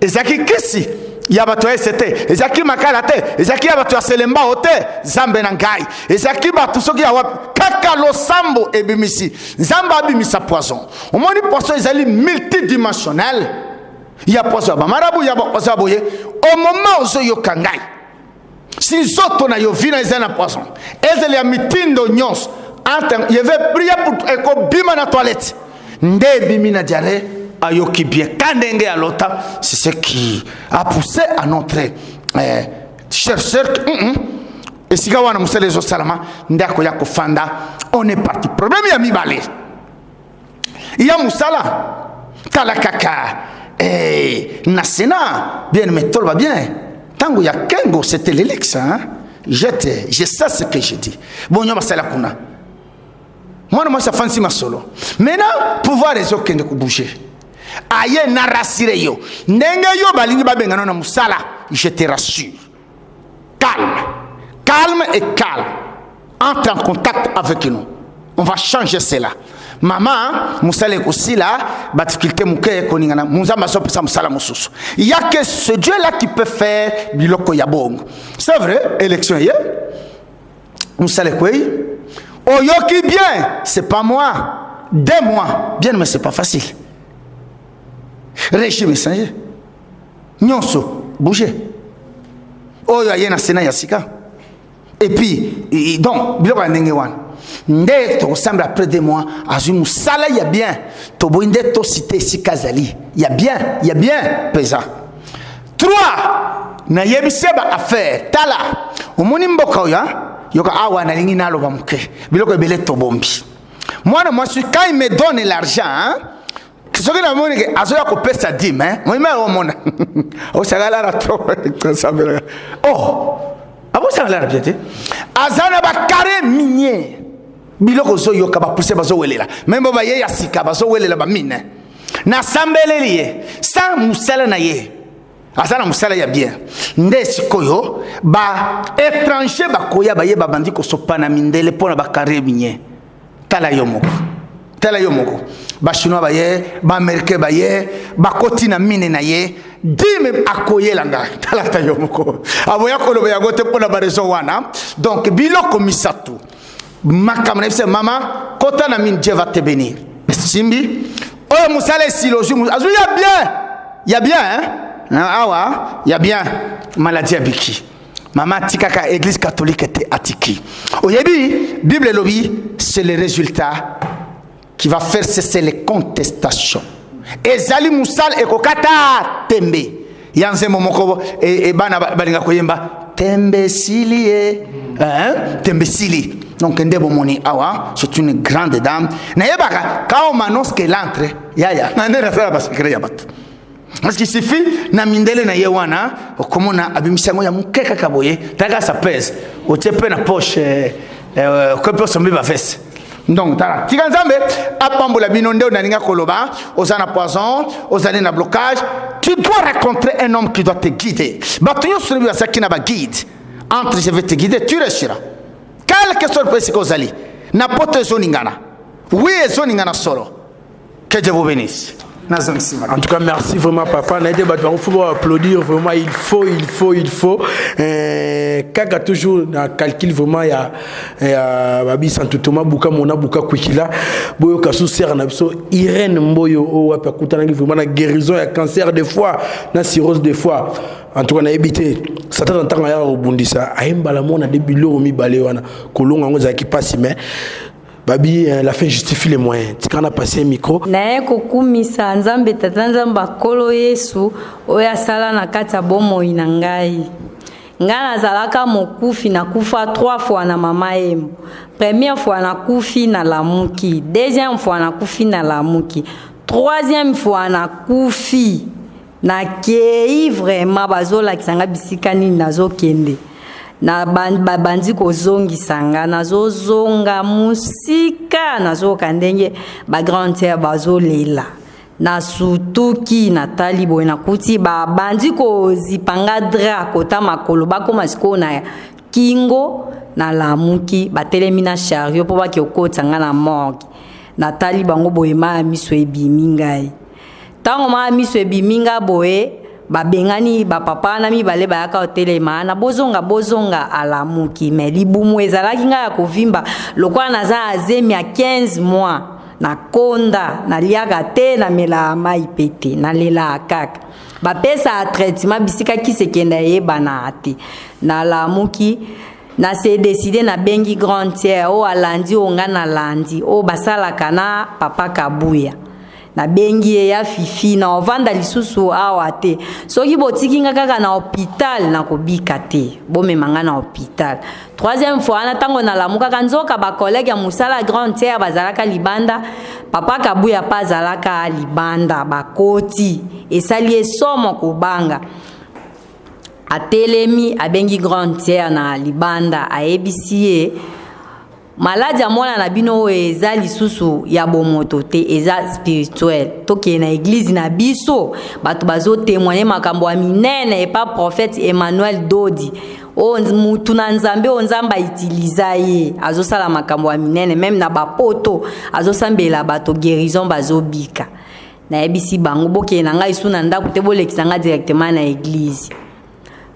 Ezaki kisi ya bato ST. Ezaki makala te. Ezaki ya bato selemba hote. Zambe na ngai. Ezaki bato soki ya wap kaka lo sambo ebimisi. Zamba abimisa poison. Omoni poison ezali multidimensionnel. Il y a poison ba marabu, il y a poison boye. Au moment où yo kangai si zoto na yo vina ezana poison ezeli ya mitindo nyos anta je vais prier pour eko bima na toilette nde bimi na diarrhée ayoki bien kandenge alota c'est ce qui a poussé à notre chercheur et si gawana musele zo salama ndako ya kufanda on est parti problème ya mibale ya musala kala kaka nasena bien mais tout va bien. Tango ya kengo c'était l'élix hein. Je sais ce que je dis. Bon nyoma sala kuna. Moi ça fancy ma solo. Maintenant pouvoir les autres ne bouger. Aye na rasire yo. Ndenge yo balingi ba bengana na musala, je te rassure. Calme et calme. Entre en contact avec nous. On va changer cela. Maman, musale aussi là, difficulté mouké koningana, muzamba so pesa musala mususu. Il y a que ce Dieu là qui peut faire biloko ya bongo. C'est vrai, élection hier. Musale quoi? Oyoki bien, c'est pas moi. 2 mois, bien mais c'est pas facile. Régime changer. Nyonso, bouger. Oyo ayena sena yasika. Et puis donc biloko ndenge wana. Nde to ressemble après 2 mois à une sala ya bien to boinde to cité si kazali ya bien pesa 3 na yebiseba affaire tala omoni mboka ya yoka awa na lingi nalo bamuke biloko ebele to bombi Moi, quand il me donne l'argent, hein, ce que la monnaie, azoya ko pesa dime, hein, moi me o mona. O sagala ra trop. Oh, abo sagala ra piete. Azana ba carré minier. Biloko zo yoka ba pousser ba zo welela. Même ba ye ya sika ba zo welela ba mine. Na sambele lié, sans musala na ye. Azana musala ya bien. Nde sikoyo ba étranger ba koya ba ye ba bandi ko sopana mindele pona ba carré minier. Tala yomoko. Tala yomoko. Ba chinois ba ye, ba américain ba ye, ba koti na mine na ye. Dime akoye langa. Tala ta yomoko. Aboya ko lo ya gote pona ba raison wana. Donc biloko misatu. Makamna fse mama kota na mine Dieu va te bénir. Simbi. Oh musale siloju azu ya bien hein. Awa, ya bien maladie abiki. Maman tikaka église catholique était atiki. Oyebi Bible lobi c'est le résultat qui va faire cesser les contestations. Ezali musal ekokata tembe. Yanze momoko e bana balinga koyemba tembe sili hein tembe sili. Donc ndebo moni awa c'est une grande dame. Na yebaka quand on m'annonce qu'elle entre ya nandera ça va se créer bat. Parce qu'il suffit na mindele na yewana okomona abimisango ya mukeka kaboye taga sa pèse o tepe na poche ko peut somber ba veste. Donc tala tikanzambe apambola binonde onalinga koloba ozana poison ozana na blocage, tu dois rencontrer un homme qui doit te guider. Batonyo sur ça qui na ba guide. Entre je vais te guider, tu réussiras. Quelle que soit le pays kozali na poto zoningana. Oui, zoningana solo. Que Dieu vous bénisse. En tout cas, merci vraiment, papa. Il faut applaudir vraiment. Il faut. Kaka toujours dans calcul vraiment. Il y a Babi Santo Thomas Bouka Mona Bouka Kwikila Boyo Kassou Serre Nabso Irène Mboyo O Apakutana vraiment la guérison ya cancer des foie, na cirrhose des foie. En tout cas, on a évité. Ça t'a entendu à rebondissa. Aïmbala mona débilo mi balewana. Kolonga ngoza qui passe mais. Babi, la fin justifie les moyens. Tu as passé un micro. Na kokumisa nzambe tata nzamba kolo Yesu oya sala na kati ya bomoi na ngai. Nga nazalaka mokufi na kufa 3 fois na mama yemo. Première fois na kufi na lamuki, deuxième fois na kufi na lamuki, troisième fois na kufi na kei vraiment bazola kisanga bisikani nazo kende. Na bandi kozongisa nga nazozonga musika nazokandenge ba grande terre bazolela na sutuki na talibo na kuti ba bandi kozipanga dra kota makolo bakoma siko na kingo na lamuki batelemi na chariot po bakokota nga na morgue na talibango boye ma miso ebimingai tango ma miso ebiminga boye babengani ba papa na mibale bayaka hotelema na bozonga alamuki me libumu ezalaki nga ya kovimba lokwa naza azemi ya 15 mois na konda na liaka te na mela mai pete na lela kaka bapesa traitement bisika kisekenda yebana ate na lamuki na se décider na bengi grand tiers o alandi onga na landi o basalaka na papa Kabuya na bengi ya fifi na ovanda lisusu awa te soki botiki nga kaka na hôpital na kobika te bomemanga na hôpital. Troisième fois na tango na lamuka kanzoka ba collègue ya musala grand terre bazalaka libanda papa Kabuya pa zalaka libanda bakoti esali esomo kobanga atelemi abengi grand terre na libanda aebisi maladi ya mwana na bino eza lisusu ya bomoto te eza spirituel toke na église na biso bato bazo témoigner makambo ya minene et pas prophète Emmanuel Dodi o mutu na nzambe o nzamba itiliza ye azosala makambo ya minene même na bapoto azosambela bato guérison bazobika na ebisi bango boke na ngai suna ndako te bolekisa nga directement na église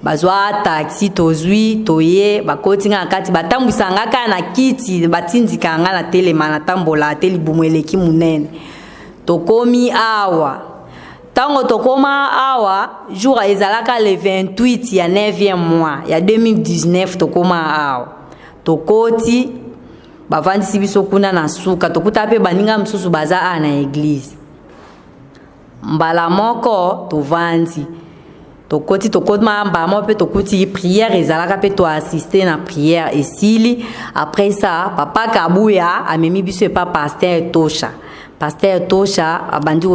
bazwa taxi tozwi toye bakoti nga kati batambwisanga ka na kiti batindika nga na telema na tambola te libumu eleki munene tokomi awa tango tokoma awa jour ezalaka le 28 ya 9e mois ya 2019 tokoma awa tokoti bavandisi biso kuna na suka tokuta pe baninga msusu baza na église mbala moko tovandi tokoti mbama pe tokoti prière ezalaka pe to assister na prière esili. Après ça papa Kabuya amemi biso pa pasteur Tosha abandi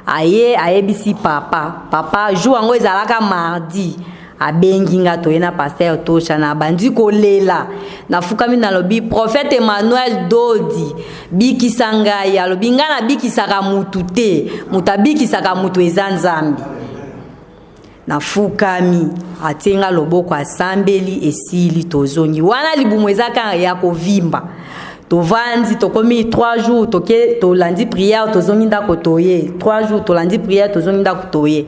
ayebisi papa jour ango ezalaka mardi abengi nga toyena pasteur Tosha na bandi kolela na fukami na lobi prophète Emmanuel Dodi bikisa ngai alobi nga na bikisaka mutu te mutabikisaka mutu eza Nzambi na fukami atenga loboko asambeli esili tozongi wana libumu ezaka ya kovimba tovandi tokomi 3 jours tolandi prière tozongi ndako toye 3 jours tolandi prière tozongi ndako toye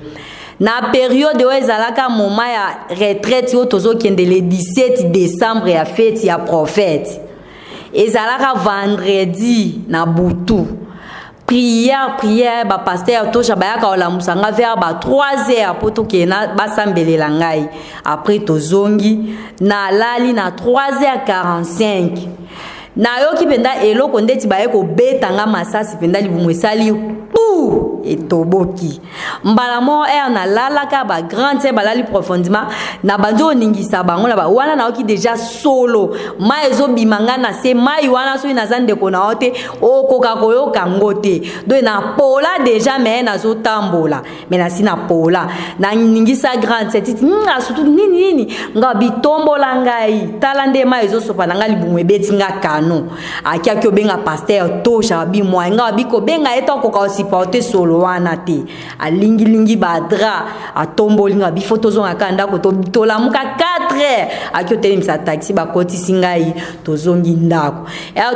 na période oyo ezalaka moment ya retraite oyo tozokende le 17 décembre ya fête ya prophète ezalaka vendredi na butu prière ba pasteur Tosha bayaka olamusanga vers ba 3h po tokena basambelela ngai après tozongi na lali na 3h45 na yoki penda eloko ndeti baye ko betanga masasi penda libumu esali pou etoboki mbala mo na lalaka ba grand te balali profondément na banzo ningisa bango na ba wana na yoki déjà solo ma ezo bimanga na se mai wana so ina zande ko na ote okoka koyoka ngote do na pola déjà mais na zo tambola mais na sina pola na ningisa grand te titi nga surtout nini nga bitombola ngai talande ma ezo sopa nga libumu ebeti nga kano akia kyo benga pasteur Tosha bi moi nga biko benga eto ko ka supporter solo wana te alingi badra atomboli nga bi photo zo akanda ko to lamuka 4h akyo telemisa taxi ba koti singai tozongi ndako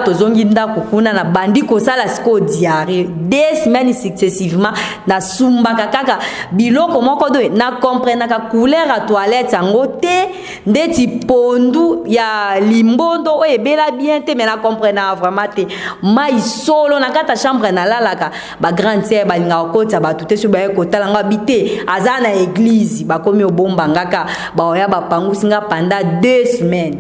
tozongi ndako kuna na bandi ko sala siko diarrhée 2 semaines successivement na sumba kaka biloko moko do na comprendre ka couleur à toilette yango te ndeti pondu ya limbondo o ebela bien te mais na comprendre vraiment te mai solo na kata chambre na lalaka ba grande sœur balinga okota ba tuté so ba ekotala nga bité azana église ba komi obomba ngaka ba oya ba pangusinga pendant 2 semaines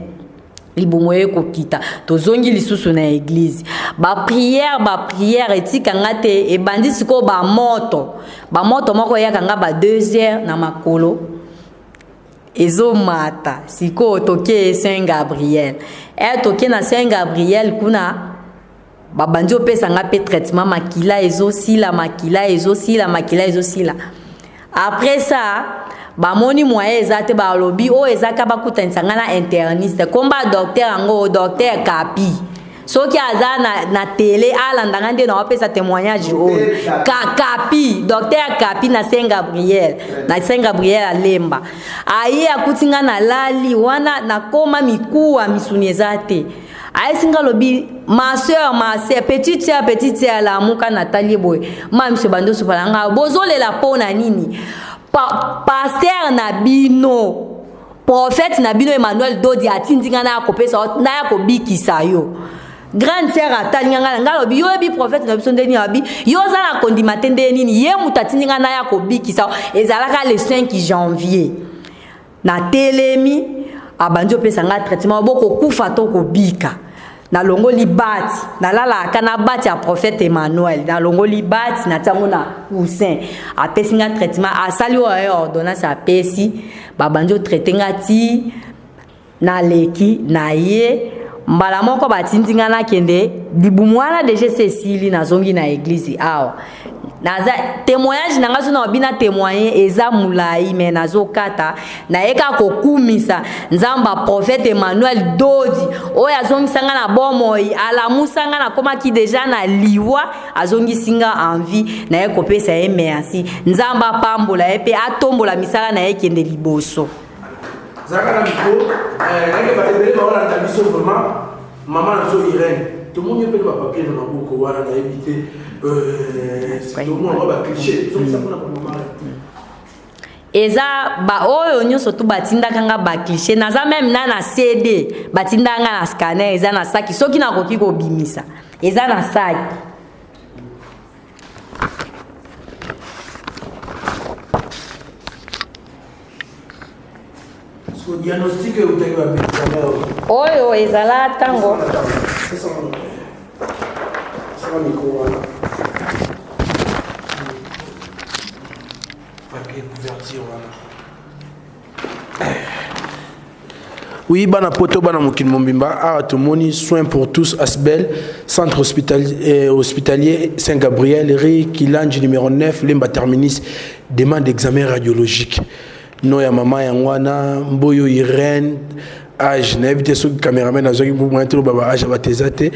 libumu ekokita tozongi lisusu na église ba prière etika ngate ebandi siko ba moto moko yakanga ba 2h na makolo ezo mata siko toke Saint Gabriel toke na Saint Gabriel kuna babandi opesa nga pe traitement makila ezo sila après ça bamoni moyen ezate ba lobi o ezaka bakutanisa nga na interniste komba docteur Kapi soki aza na télé alandanga nde na opesa témoignage o Kapi docteur Kapi na Saint Gabriel alemba aye akutinga na lali wana na koma mikuwa misuni ezate ayesinga lobi ma sœur petite sœur la muka Nathalie boy ma mse bando so palanga bozolela pona nini pasteur na bino prophète na bino Emmanuel Dodi atindinga na kopesa na ya kobikisa yo grande sœur atalianga ngalo bi yo bi prophète na biso ndeni abi yo za na kondimate ndeni nini ye mutatindinga na ya kobikisa ezalaka le 5 janvier na telemi abandi opesa nga traitement boko kufa to kobika na longoli bati na lala kana bati ya prophète Emmanuel na longoli bati na tango na coussin apesi nga traitement asali o ordonnance apesi babandi o traiter nga ti na leki na ye mbala moko batindinga na kende libumwana deje Cécilie na zongi na église awa naza témoignage nanga so na bina témoigner eza mulai mais nazo kata na eka kokumisa nzamba prophète Emmanuel Dodi oyo azongisanga na bomoi alamusanga na koma ki deja na liwa azongisinga envie na ekopesa ye merci nzamba pambola epe atombola misala na ekende liboso zaka na miko nenge batebele baola na biso vraiment maman na zo Irène tout le monde peut pas papier dans beaucoup wala na éviter c'est tout le monde va cliché donc ça pour maman eza ba oyo nyonso tu batindaka nga ba cliché naza même na CD batindanga na scanner eza na saki soki na koki ko bimisa eza na saki diagnostic utakiwa oyo ezala tango Oui, bana poto bana mokil mombimba a tomoni soins pour tous Asbel centre hospitalier Saint-Gabriel rue Kilanji numéro 9 Lemba terminus demande d'examen radiologique no ya mama ya ngwana Mboyo Irène âge na éviter ce caméraman azoki pour montrer baba âge batezate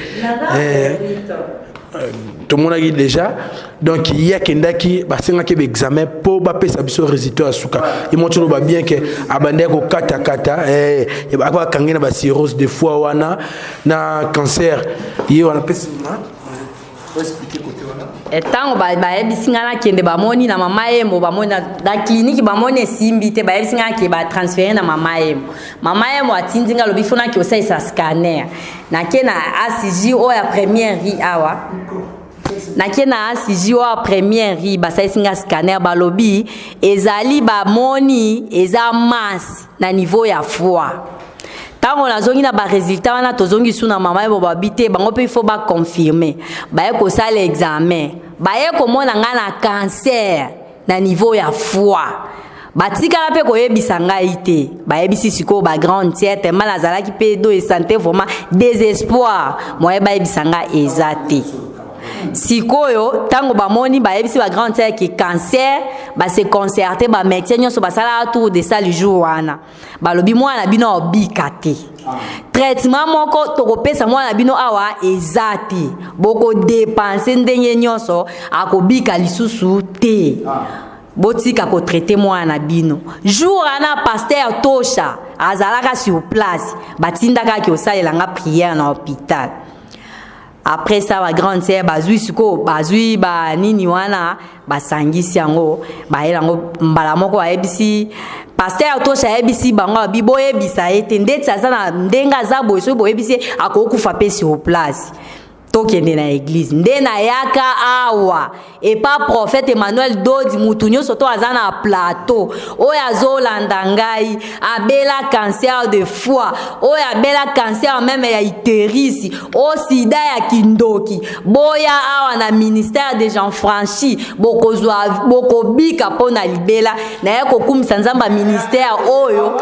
tout le monde a dit déjà donc il y a kendaki basenga ke examen pour ba pesa biso résultat asuka il montre bien que abande ko kata et ba kangena ba cirrhose de foie wana na cancer ye wana pesa expliquer côté wana etango ba ebisinga kende bamoni na mama yemo bamoni na clinique bamoni simbi te ba ebisinga ke ba transférer na mama yemo atindinga lobi fona ki osa isa scanner na kena ACJ o ya première ri awa na kena ACJ o ya première ri ba sa isinga scanner balobi ezali bamoni eza masse na niveau ya foie. Tango na zongi na ba résultat wana tozongi suna mama yebo babite bango pe il faut ba confirmer ba ye ko sala examen ba ye ko mona nga na cancer na niveau ya foie batika la pe ko yebisa ngai te ba yebisi siko ba grande tiete mala zalaki pe do et santé vraiment désespoir moi ba yebisa nga ezate sikoyo tango bamoni ba yebisi ba grande tiete ki cancer ba se concerter ba médecin nyonso ba sala tour de ça le jour wana balobi mwana bino obikate traitement moko tokopesa mwana bino awa ezati boko dépenser ndenge nyonso akobika lisusu te botika ko traiter mwana bino jour ana pasteur tosha azalaka sur place batindaka ki osalelanga prière na hôpital. Après ça ba grande sœur bazui siko bazui ba nini wana basangisi yango ba elango mbala moko ayebisi pasteur tosha ayebisi bango bibo yebisa ete ndeti sana ndenga za boy so boyebisi akokufa pe sur place tokende na église ndena yaka awa et pas prophète Emmanuel Dodi mutunyo soto azana plateau oya zolanda ngai abela cancer de foie oya abela cancer même ya utérus o sida ya kindoki boya awa na ministère des gens franchis bokozwa bokobika pona libela na yako kumisa nzamba ministère oyo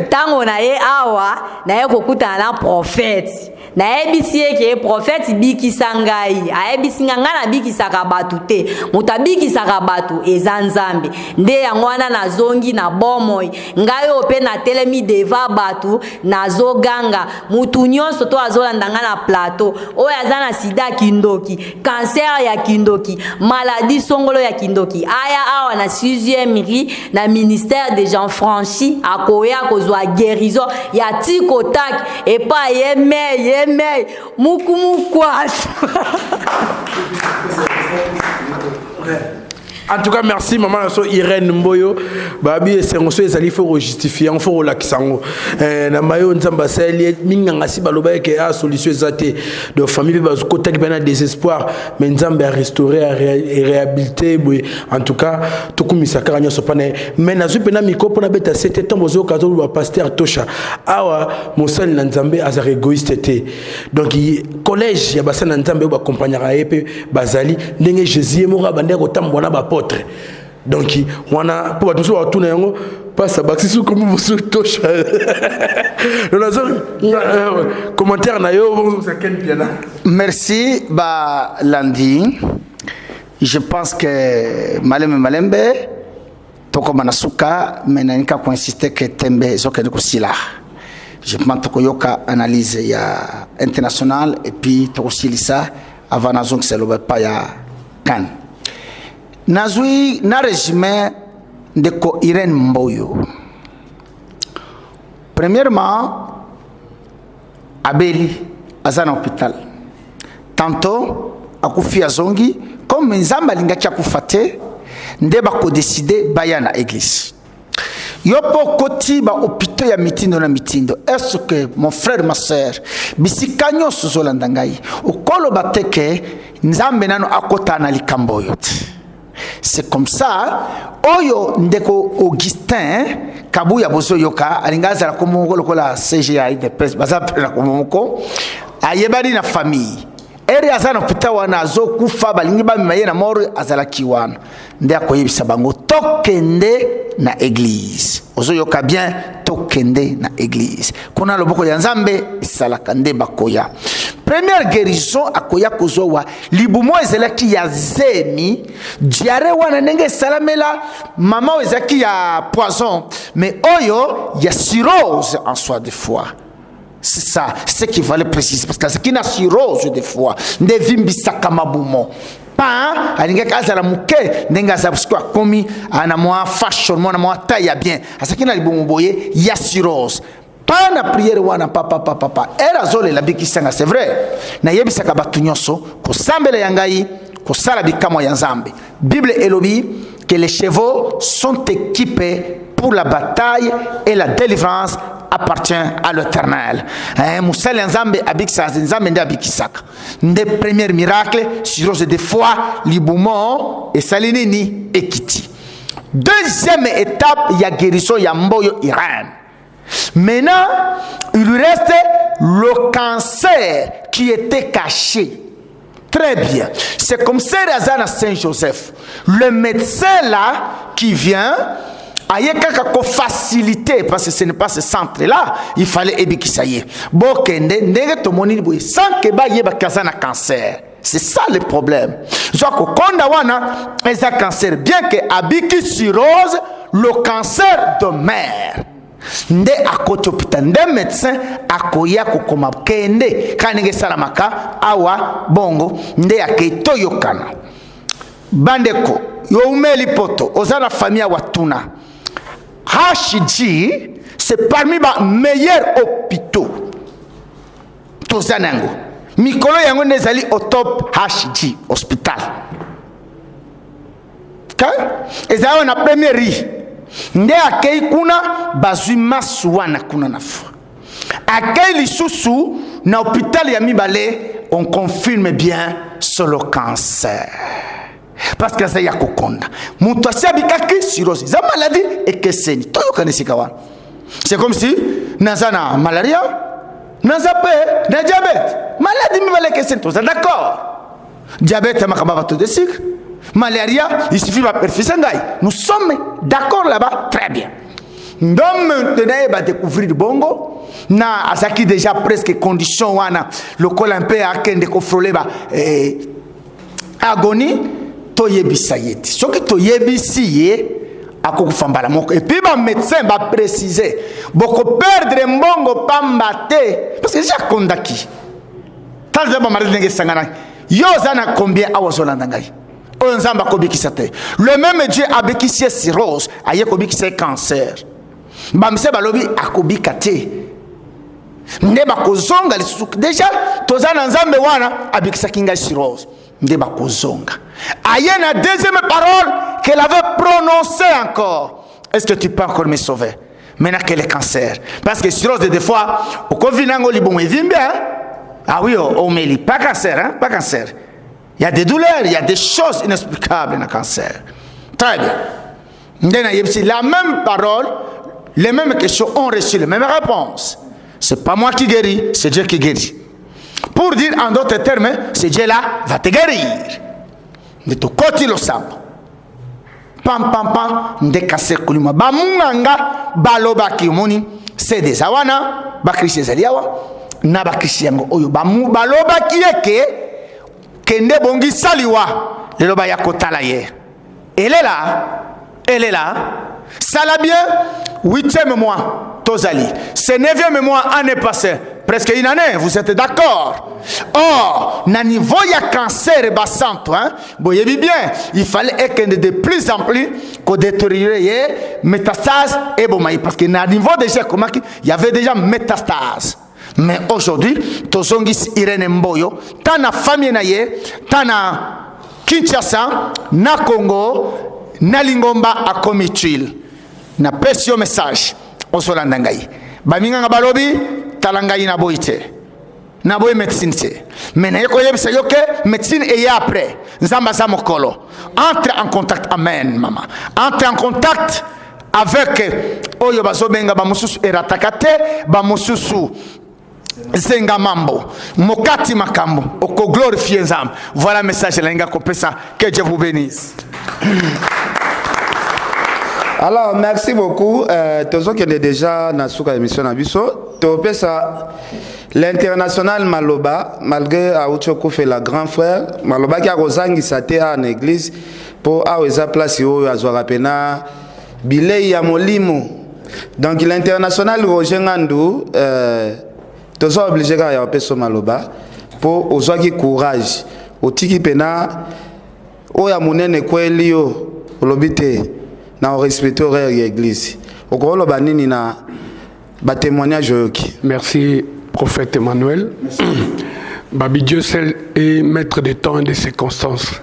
tango na ye awa na yako kutana na prophète na ebisi ke prophète biki sangai aebisi nganga na biki sakabatu te mutabiki sakabatu ezanzambe nde yangwana na zongi na bomoi ngai ope na telemi deva batu na zoganga mutu nyonso to azolandanga na plateau oyo azana sida kindoki cancer ya kindoki maladie songolo ya kindoki aya awa na 6e ri na ministère des gens franchis akoya kozwa guérison ya tikotak et pas yeme Mukumukwas. En tout cas, merci maman Irène Mboyo. Babi c'est on se il faut justifier, il faut la kisango. Na mayo nzamba sali minga ngasi baloba ke a solution zate de famille ba côté bana désespoir mais nzamba a restaurer et réhabiliter en tout cas to kumisa karanyo sopane mais na zupena mikopo na beta c'était temps bozo kazo ba pasteur Tosha awa mosali na nzambe aza égoïste té donc collège ya basana nzambe ba accompagnera epé bazali ndenge Jésus mora bande ko tambona ba donc on a pour tout ça tout n'ayons pas ça baxi comme vous Tosha commentaire na yo c'est quel bien merci ba lundi je pense que Malembe toko manasuka menanika ko insister que tembe zoke ko sila je pense que yoka analyse ya international et puis to silisa avant na zone c'est le pas ya kan nazui na régime de ko Irène Mboyo. Premièrement, Abeli azana hôpital. Tantôt akufi azongi comme nzamba linga kia kufate ndeba ko décider baya na église. Yopo koti ba hôpital ya mitindo na mitindo. Est-ce que mon frère ma sœur bisikanyo suzolanda ngai okolo bateke nzambe nano akota na likambo yote. C'est comme ça oyo ndeko Augustin Kabuya bozo yoka alingaza la komo lokola CGI de pes baza pela komoko ayebali na famille ere azana pita wana azokufa balingi bamema ye na mort azalaki wana nde akoyebisa bango tokende na église ozoyoka bien tokende na église kuna loboko ya Nzambe esalaka nde bakoya. Première guérison akoya kozwa libumo ezelaki ya zemi diarrhée wana ndenge salamela mama ezaki ya poison mais oyo ya cirrhose en soi de foie. C'est ça, c'est ce qu'il fallait préciser parce que c'est qui na cirrhose de foie nde vimbisaka mabumo pa alingaka azala muke ndenge azabuswa komi ana mwa fashion mwana mwa taille bien asaki na libumo boye ya cirrhose. Pas na prière wana papa era zole la bikisanga c'est vrai na yebisaka batu nyonso ko sambela yangai ko sala bikamo ya Nzambe. Bible elobi que les chevaux sont équipés pour la bataille et la délivrance appartient à l'Éternel. Moussel Nzambe abikisa Nzambe nde abikisaka. Nde premier miracle cirrhose de foie libumo et salinini ekiti. Deuxième étape ya guérison ya mboyo Irène. Maintenant, il lui reste le cancer qui était caché. Très bien. C'est comme ça à Saint-Joseph. Le médecin là qui vient, il y a quelques facilité parce que ce n'est pas ce centre-là. Il fallait ébikisayer. Bon, sans que il y ait un cancer. C'est ça le problème. Soit que quand on a un cancer, bien que abiki cirrhose, le cancer de mer. Nde akoto pita nde médecin akoya kokoma kende kanenge salamaka awa bongo nde aketo yokana bandeko yo umeli poto ozana famille watuna HG c'est parmi les meilleurs hôpitaux tozanango mikolo yango nezali au top HG hospital ka ezao na première riz nde akei kuna bazui masu wana kuna nafu akei lisusu na hôpital ya mibale on confirme bien sur le cancer parce que ça ya kokonda mutu asiabikaki cirrhose za maladie ekeseni toyokanisika wana c'est comme si nazana malaria nazape na diabète maladie mibale ekeseni toza d'accord diabète makamba bato de sucre malaria, il suffit de perfuser. Nous sommes d'accord là-bas, très bien. Donc maintenant, il va découvrir le bongo. Na azaki déjà presque condition wana le col un peu à kende ko frôler ba agonie to yebisa yeti. Ce qui to yebisi ye akoko fambala moko et puis ba médecin va préciser boko perdre mbongo pambate parce que j'ai kondaki. Tal ba mari ndenge sangana. Yo zana combien awazolanda ngai. Le même Dieu a béquissé cirrhose, a béquissé cancer. Bamse balobi akobikate. Ndeba kozonga déjà tozana nzambe wana abikisa kinga cirrhose. Ndeba kozonga. Aye na deuxième parole qu'elle avait prononcée encore. Est-ce que tu peux encore me sauver? Maintenant quel est cancer? Parce que cirrhose des fois au covinango libon evimbe hein? Ah oui, oh mais pas cancer hein, pas cancer. Il y a des douleurs, il y a des choses inexplicables dans le cancer. Très bien. La même parole, les mêmes questions ont reçu les mêmes réponses. Ce n'est pas moi qui guéris, c'est Dieu qui guérit. Pour dire en d'autres termes, ce Dieu-là va te guérir. De ton côté, le sang. Pam pam pam, de casser kulima. Ba munganga, baloba kimoni, c'est des awana, ba Christian zaliawa, na ba Christian oyo ba baloba kieke. Kende bongi saliwa lelo ba yakotala ye. Elle est là. Ça l'a bien 8e mois tozali. C'est 9e mois année passée. Presque une année, vous êtes d'accord? Or, na niveau ya cancer et basanto hein. Boye bien, il fallait que de plus en plus qu'on détériorer métastase et bomaï parce que na niveau déjà comment il y avait déjà métastase. Mais aujourd'hui, tozongis Irene Mboyo, tana famille na ye, tana Kinshasa, na Congo, na Lingomba a Komichil. Na pesio message, osolandangai. Baminga balobi, talangai na boite. Na boy médecine te. Mais na yeko yebisa yoke, médecine et après. Nzamba za mokolo. Entre en contact, amen, maman. Entre en contact avec Oyo bazobenga ba mususu eratakate, ba mususu zenga mambo mokati makambo oko glorifier nzambe. Voilà message la nga kopesa. Que Dieu vous bénisse. Alors, merci beaucoup. Tozo qui est déjà dans la émission Nabiso. Topesa l'international Maloba, malgré Aouchoko fait la grand frère, Maloba qui a Rosangi Saté en église pour Aoueza place yo Azwarapena, Bilei ya Molimo. Donc l'international Roger Ngandou, Tozo obligé à y Maloba pour Ozwaki courage. Otiki pena, Oya Munene Kwelio, Olobite. Na respecter l'église. Au gros le banini na ba témoignage. Merci prophète Emmanuel. Babi Dieu seul est maître des temps et des circonstances.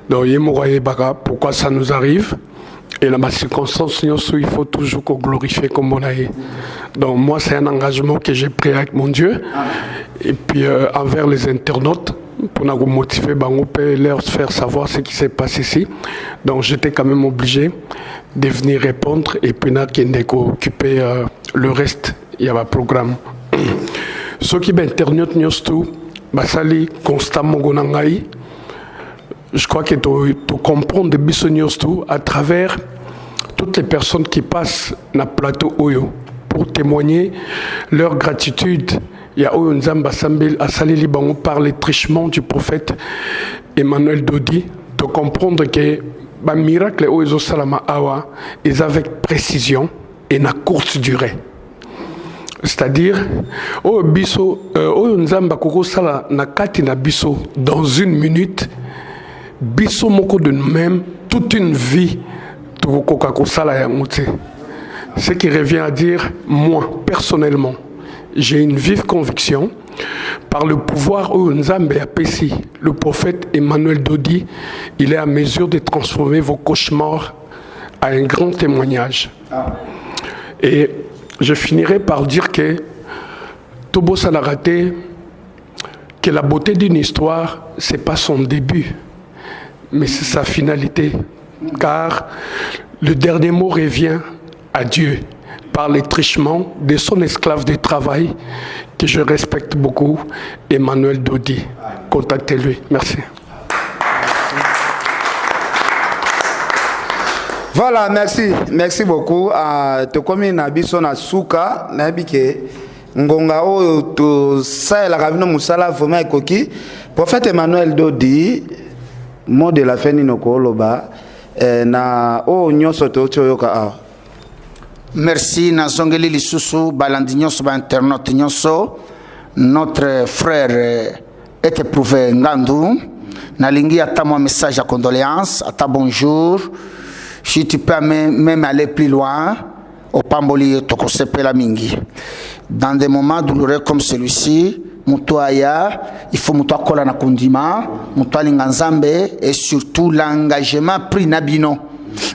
Donc yemoroye baka pourquoi ça nous arrive et dans ma circonstance il faut toujours qu'on glorifie comme on a. Donc moi c'est un engagement que j'ai pris avec mon Dieu et puis envers les internautes pour nous motiver, leur faire savoir ce qui s'est passé ici. Donc j'étais quand même obligé de venir répondre et puis occuper le reste, il y a un programme. Ce qui est internaute, basali constamment gonangai. Je crois que tu comprends de bisognos à travers toutes les personnes qui passent dans le plateau Oyo pour témoigner leur gratitude. Il y a Nzamba Sambel à Salili Bango par les trichements du prophète Emmanuel Dodi. De comprendre que les miracles Oyo Salama Awa est avec précision et na courte durée. C'est-à-dire, Nzamba Koko Sala na kati na biso dans une minute, biso moko de nous-mêmes, toute une vie, ce qui revient à dire, moi, personnellement, j'ai une vive conviction, par le pouvoir où Nzambe Apesi, le prophète Emmanuel Dodi, il est à mesure de transformer vos cauchemars à un grand témoignage. Et je finirai par dire que Tobo Salarate, que la beauté d'une histoire, ce n'est pas son début, mais c'est sa finalité. Car le dernier mot revient à Dieu par les trichements de son esclave de travail que je respecte beaucoup, Emmanuel Dodi. Contactez-lui. Merci. Voilà, merci. Merci beaucoup. Tokomi Nabiso na Souka, Nabike, Ngonga o to sa la ravino musala vraiment ekoki. Prophète Emmanuel Dodi, mot de la fin inoko loba, na o nyoso to yoka a. Merci Nazongeli Lisusu Balandinyoso ba internaute nyoso. Notre frère est éprouvé Ngandou. Nalingi ata mon message à condoléances, ata bonjour. Si tu peux même aller plus loin, au Pamboli Tokosepela Mingi. Dans des moments douloureux comme celui-ci, Mutuaya, il faut Mutuakola na kundima, Mutuali Nganzambe et surtout l'engagement pris Nabino.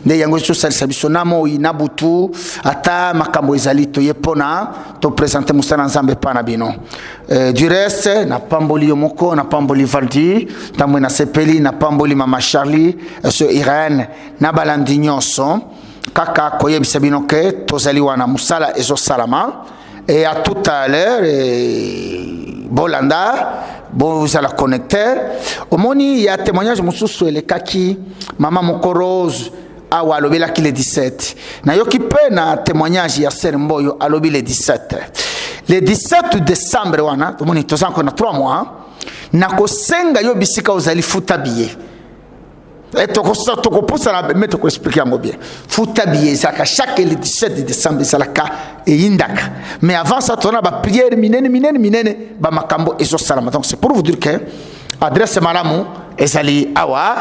Ne yango social service namo inabutu ata makambo ezalito yepona to présenter Moussa Nzambe pa Nabino. Du reste na Pamboli Yomoko, na Pamboli Valdi, tamwe na Sepeli, na Pamboli Mama Charlie, ce Irène, na Balandi nyonso, kaka koye bisabinoke tozali wana musala ezo salama. Et à tout à l'heure, Bolanda, bon, vous allez connecter. Au moni, il y a un témoignage sur les kaki, maman Mokorose, à Walobela qui le 17. Na yoki pe na témoignage, il y a Sermboyo, à Lobi le 17. Le 17 décembre, wana, au moni, tous encore 3 mois, na ko senga yo bisika ozali futabiye. Et tu peux expliquer bien. Foutabie, chaque le 17 décembre, et Indaka. Mais avant ça, tu as une prière, makambo et salama. Donc c'est pour vous dire que adresse Malamou, Ezali Awa,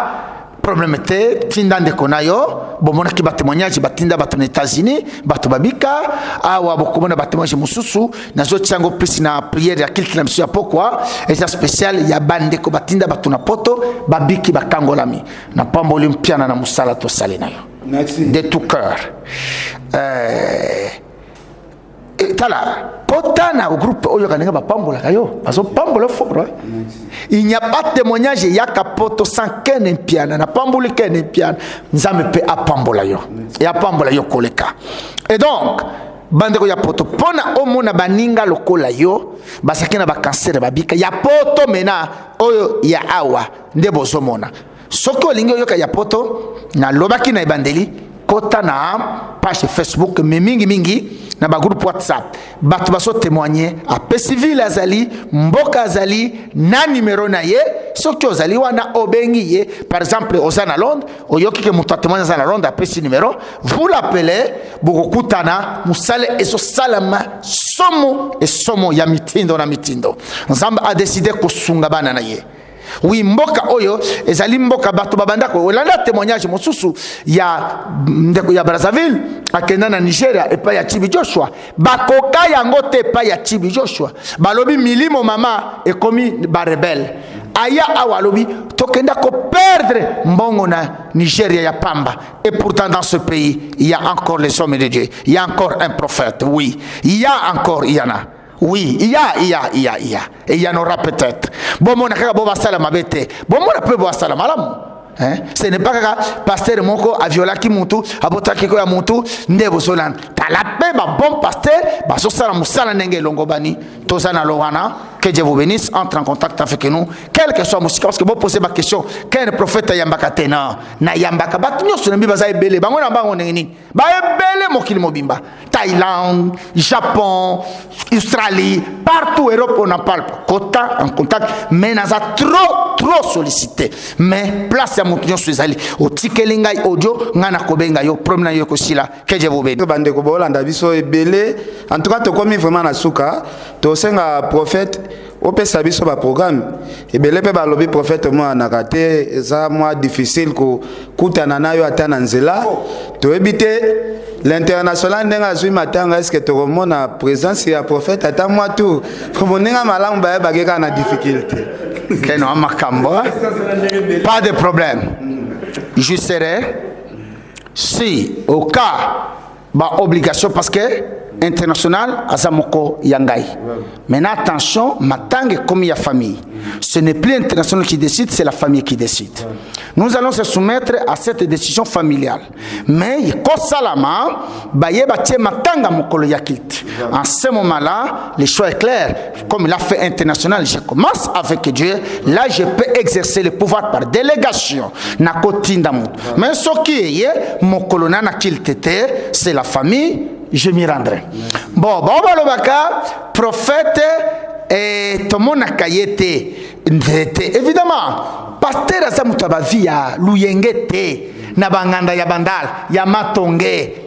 problème était, Tindan de Konayo, Bomona qui bat témoignage, Batinda bat aux États-Unis, Bato Babika, Awa Bokomona bat témoignage Moussousou, Nazo Tiango plus na prière, il y a quelqu'un qui n'a pas pourquoi, et c'est spécial, il y a Bande ko Batinda Batuna Poto, Babiki Bakangolami, n'a pas Olympiana na Moussala to Salinayo. Merci. De tout cœur. Tala, potana au groupe Oyokanega Pambola Kayo, parce que Pambola fort. Il n'y a pas de témoignage, il y a Kapoto sans Ken Piana, na Pambola Ken Piana, Nzame pe a Pambola yo. Et a Pambola yo koleka. Et donc, bandeko ya poto pona omona baninga lokola yo basaki na ba cancer babika ya poto mena oyo ya awa nde bozomona soki olingi oyoka ya poto na lobaki na ebandeli kota na page Facebook mais mingi na ba groupe WhatsApp bato baso témoigner apesi ville azali mboka azali na numéro na ye soki ozali wana obengi ye par exemple ozana Londres oyoki ke muto témoigner za na Londres apesi numéro vous l'appelez bokutana musale eso salama somo ya mitindo na mitindo nzamba a décidé kosunga bana na ye. Oui, mboka oyo ezali mboka bato babanda ko olanda témoignage mosusu ya Brazzaville akenda na Nigeria epa ya Chibi Joshua bakoka yango te epa ya Chibi Joshua balobi milimo mama ekomi ba rebelle aya awalobi tokenda ko perdre mbongo na Nigeria ya pamba et pourtant dans ce pays il y a encore les hommes de Dieu, il y a encore un prophète, oui, il y en a. Oui, il y a. Et il y en aura peut-être. Bon, mon akaka boba sala mabete. Bon, mon apé boba sala malam. Hein? Ce n'est pas que pasteur moko a violé qui mutu, a botaki ko ya mutu, ndebo solan. Talape ba bon pasteur, ba so sala musala nenge longobani, tozana lowana. Que Dieu vous bénisse, entre en contact avec nous, quel que soit musique, parce que vous posez ma question, quel prophète yambaka tena, na yambaka, batunyo sunembi baza ebele, bango na bango nengini, ba ebele mokili mobimba, Thaïlande, Japon, Australie, partout, Europe, on en parle, kota, en contact, mais naza trop sollicité, mais place à montunyo suizali, au tikelingai audio, ngana kobenga yo, promena yo kosila, que Dieu vous bénisse. Bande ko bolanda biso ebele, en tout cas, to komi vraiment na suka, to senga prophète, au pesa biso ba programme ebele pe balobi prophète moi na raté ça moi difficile ko kutana nayo ata na nzela to ebite l'international ndenga zui matanga est-ce que to remona présence ya prophète ata moi tout promoninga malamu ba bageka na difficulté que non makambo pas de problème je serai si au cas ba obligation parce que international azamoko yangai. Maintenant attention, matangue comme il y a famille. Ce n'est plus international qui décide, c'est la famille qui décide. Nous allons se soumettre à cette décision familiale. Mais kosalama baye batie matanga mokolo yakit. En ce moment-là, le choix est clair. Comme il a fait international, je commence avec Dieu. Là, je peux exercer le pouvoir par délégation. Nakotinda mut. Mais ce qui est mokolo na kiltete, c'est la famille. Je m'y rendrai. Bon, balobaka, prophète et tomona kayete. Évidemment, pasteur azamutaba via luyengete, nabanganda ya bandal, ya matonge.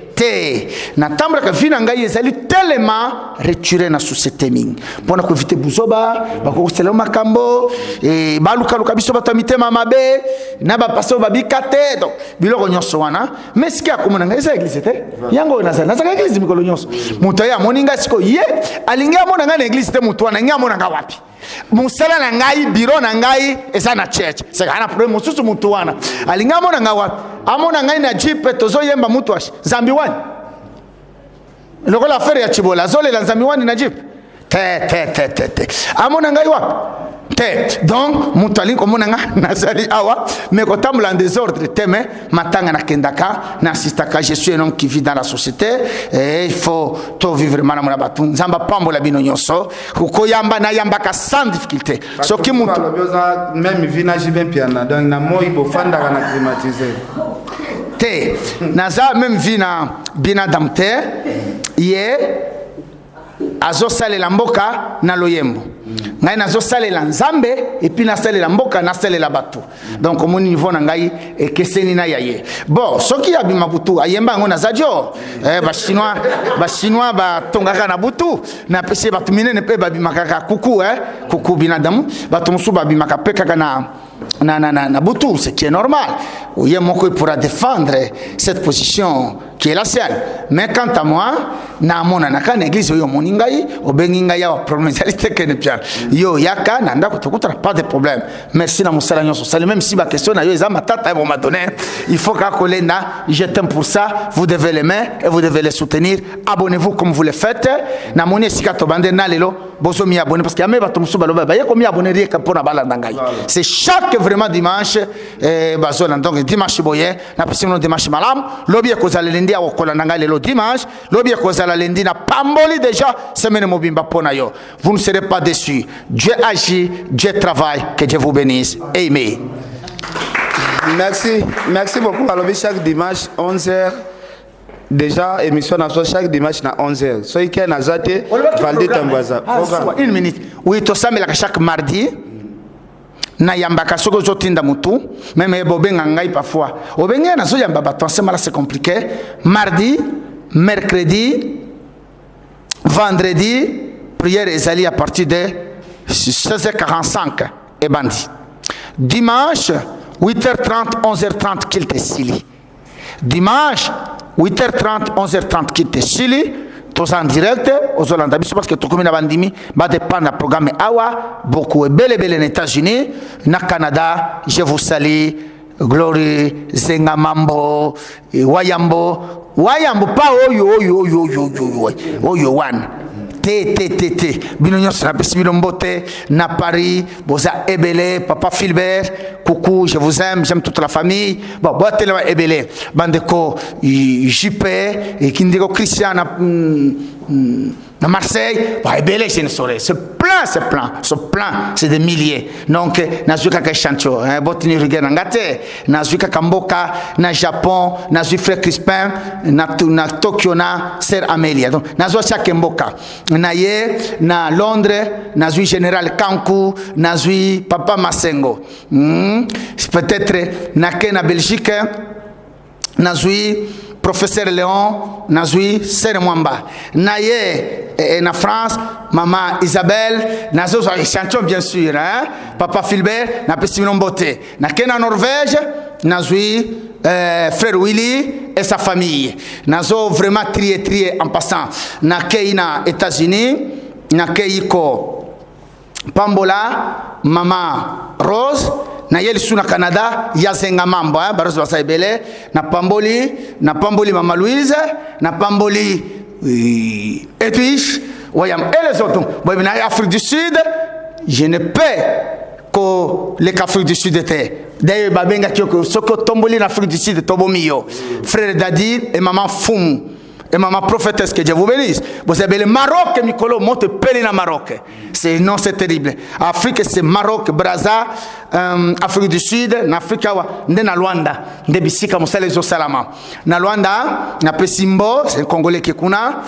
Na tambra ka vina ngai ezali tellement retiré na société ming pona ko vite buzoba bako sela makambo e baluka luka biso batamite mamabe na ba paso babikate donc biloko nyonso wana mais ce qui a komona ngai eza église te yango na za église mikolo nyonso muto ya moninga siko ye alinga mona ngai na église te muto wana ngai mona nga wapi musala na ngai biro na ngai eza na church c'est kana problème mususu muto wana alinga mona nga wapi amona ngai na jipe tozo yemba mutu washi zambi wani loko la affaire ya chibola zole la zambi wani na jipe te amona ngai wapi te donc mutu alinga mona nga nazali awa mais kotambola en désordre teme matanga na kendaka na assistaka je suis un homme qui vit dans la société et il faut to vivre mana mona batu nzamba pambola bino nyonso ko yamba na yambaka sans difficulté so ki mutu même village ben piana donc na moi bo fanda na climatiser te naza même vina bina damte ye azo salela mboka na loyembo ngai nazo salela nzambe et puis na salela mboka na salela batu donc mon niveau na ngai ekeseni na yaye bon soki ya bima butu ayemba ngo nazadio ba chinois ba tongaka na butu na pese batu minene pe ba bimakaka kuku binadamu batu musu ba bimaka peka na butu ce qui est normal oye moko pourra défendre cette position qui est la sienne mais quant à moi na mona na kana église yo moningai obengi ngai ya problèmealité que ne pierre yo yaka na ndako tukuta pas de problème merci na musala nyonso sali même si ba question na yo eza matata bon m'a donné il faut ka kolenda je t'aime pour ça vous devez l'aimer et vous devez le soutenir abonnez-vous comme vous le faites na moni sika to bande na lelo bozo mi abonner parce que ameba to musu baloba ba yeko mi abonner rien pour na balanda ngai c'est chaque vraiment dimanche bazo donc dimanche boye na pesimo dimanche malam lobi ko zalende lendi akokola nanga lelo dimanche lobi ekozala lendi na pamboli déjà semaine mobimba pona yo. Vous ne serez pas déçus. Dieu agit, Dieu travaille, que Dieu vous bénisse. Amen. Merci beaucoup. Alors chaque dimanche 11h déjà émission na chaque dimanche na 11h. So iké na zate Valdi Tamboza. Une minute. Oui, to samela chaque mardi. Na yambaka soko zotinda mutu même ebobenga ngai parfois obenga na so yamba bato c'est compliqué. Mardi, mercredi, vendredi, prière ezali à partir de 16h45 et bandi. Dimanche 8h30 11h30 kilte sili. Dimanche 8h30 11h30 kilte sili. Tous en direct aux Hollandais parce que tout comme na bandimi va dépendre du programme awa beaucoup belle en États-Unis na Canada. Je vous salue. Glory Zengamambo Wayambo pas oyo one T bino nyonso na pesi bino mbote na Paris boza ebele papa Philbert coucou je vous aime, j'aime toute la famille bon boatelema ebele bandeko JP et kindiko Christian na Marseille bah ebele je ne saurais c'est plein c'est des milliers donc nazuka ka chancho botini rigena ngate nazuka kamboka na Japon nazu frère Crispin na Tokyo na sœur Amélia donc nazu chaque mboka na ye na Londres nazu général Kankou nazu papa Masengo peut-être na Belgique nazu professeur Léon nazu sœur Mwamba na ye na France maman Isabelle nazo chanson bien sûr hein papa Philbert na pessimino mbote na kena Norvège nazu frère Willy et sa famille nazo vraiment trier en passant na keina États-Unis na keiko Pambola maman Rose na yeli suna Canada yazenga mambo hein barozo basaibele na pamboli mama Louise na pamboli Edwige voyons et les autres bon na Afrique du Sud je ne peux que les Afrique du Sud étaient d'ailleurs babenga kioko soko tomboli na Afrique du Sud tobomio frère Dadi et maman Foum et maman prophétesse que Dieu vous bénisse. Vous avez le Maroc et Mikolo monte peli na Maroc. C'est non c'est terrible. Afrique c'est Maroc, Brazza, Afrique du Sud, na Afrika na Luanda, ndebisika mosale zo salama. Na Luanda, na Pesimbo, c'est un Congolais qui kuna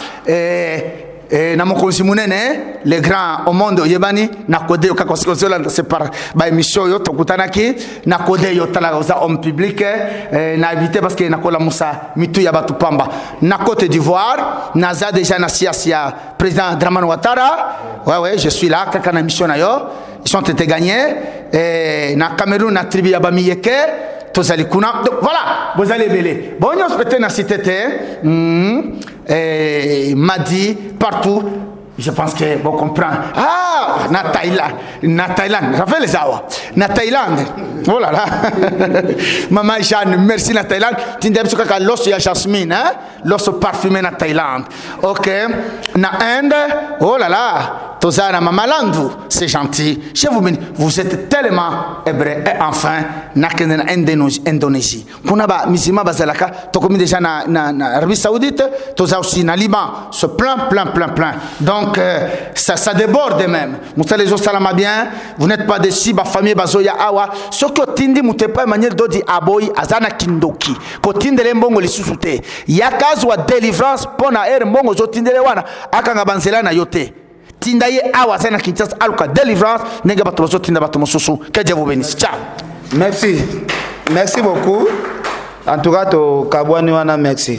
na mokonzi munene les grands au monde yebani na kode yo kakonsekozola c'est par ba émission yo tokutanaki na kode yo tala za homme public na éviter parce que na kola musa mitu ya batu pamba na Côte d'Ivoire na za déjà na siasia président Dramane Ouattara ouais je suis là kaka na mission na yo ils sont été gagnés na Cameroun na tribu ya bamiyeke tozali kuna donc voilà vous allez belé bon on peut na cité Madi partout je pense que vous comprenez na Thaïlande ça fait les awa na Thaïlande oh là là maman Jeanne merci na Thaïlande tindem suka ka l'os ya jasmine hein l'os parfumé na Thaïlande OK na Inde oh là là tozana mama Landu c'est gentil je vous bénis vous êtes tellement hébreu et enfin na Indonésie kuna ba misima bazalaka to comme déjà na Arabie Saoudite toza aussi na Liban ce plein donc ça déborde même mutale zo salama bien vous n'êtes pas déçus ba famille bazoya awa soko tindi mutepa manière dodi aboy azana kindoki ko tindele mbongo lisusu te yakazwa délivrance pona mbongo zo tindele wana akanga banzela na yote tinda ye awa sana Kinshasa aluka délivrance nenge bato bazo tinda bato mosusu que Dieu vous bénisse ciao merci beaucoup en tout cas to kabwani wana merci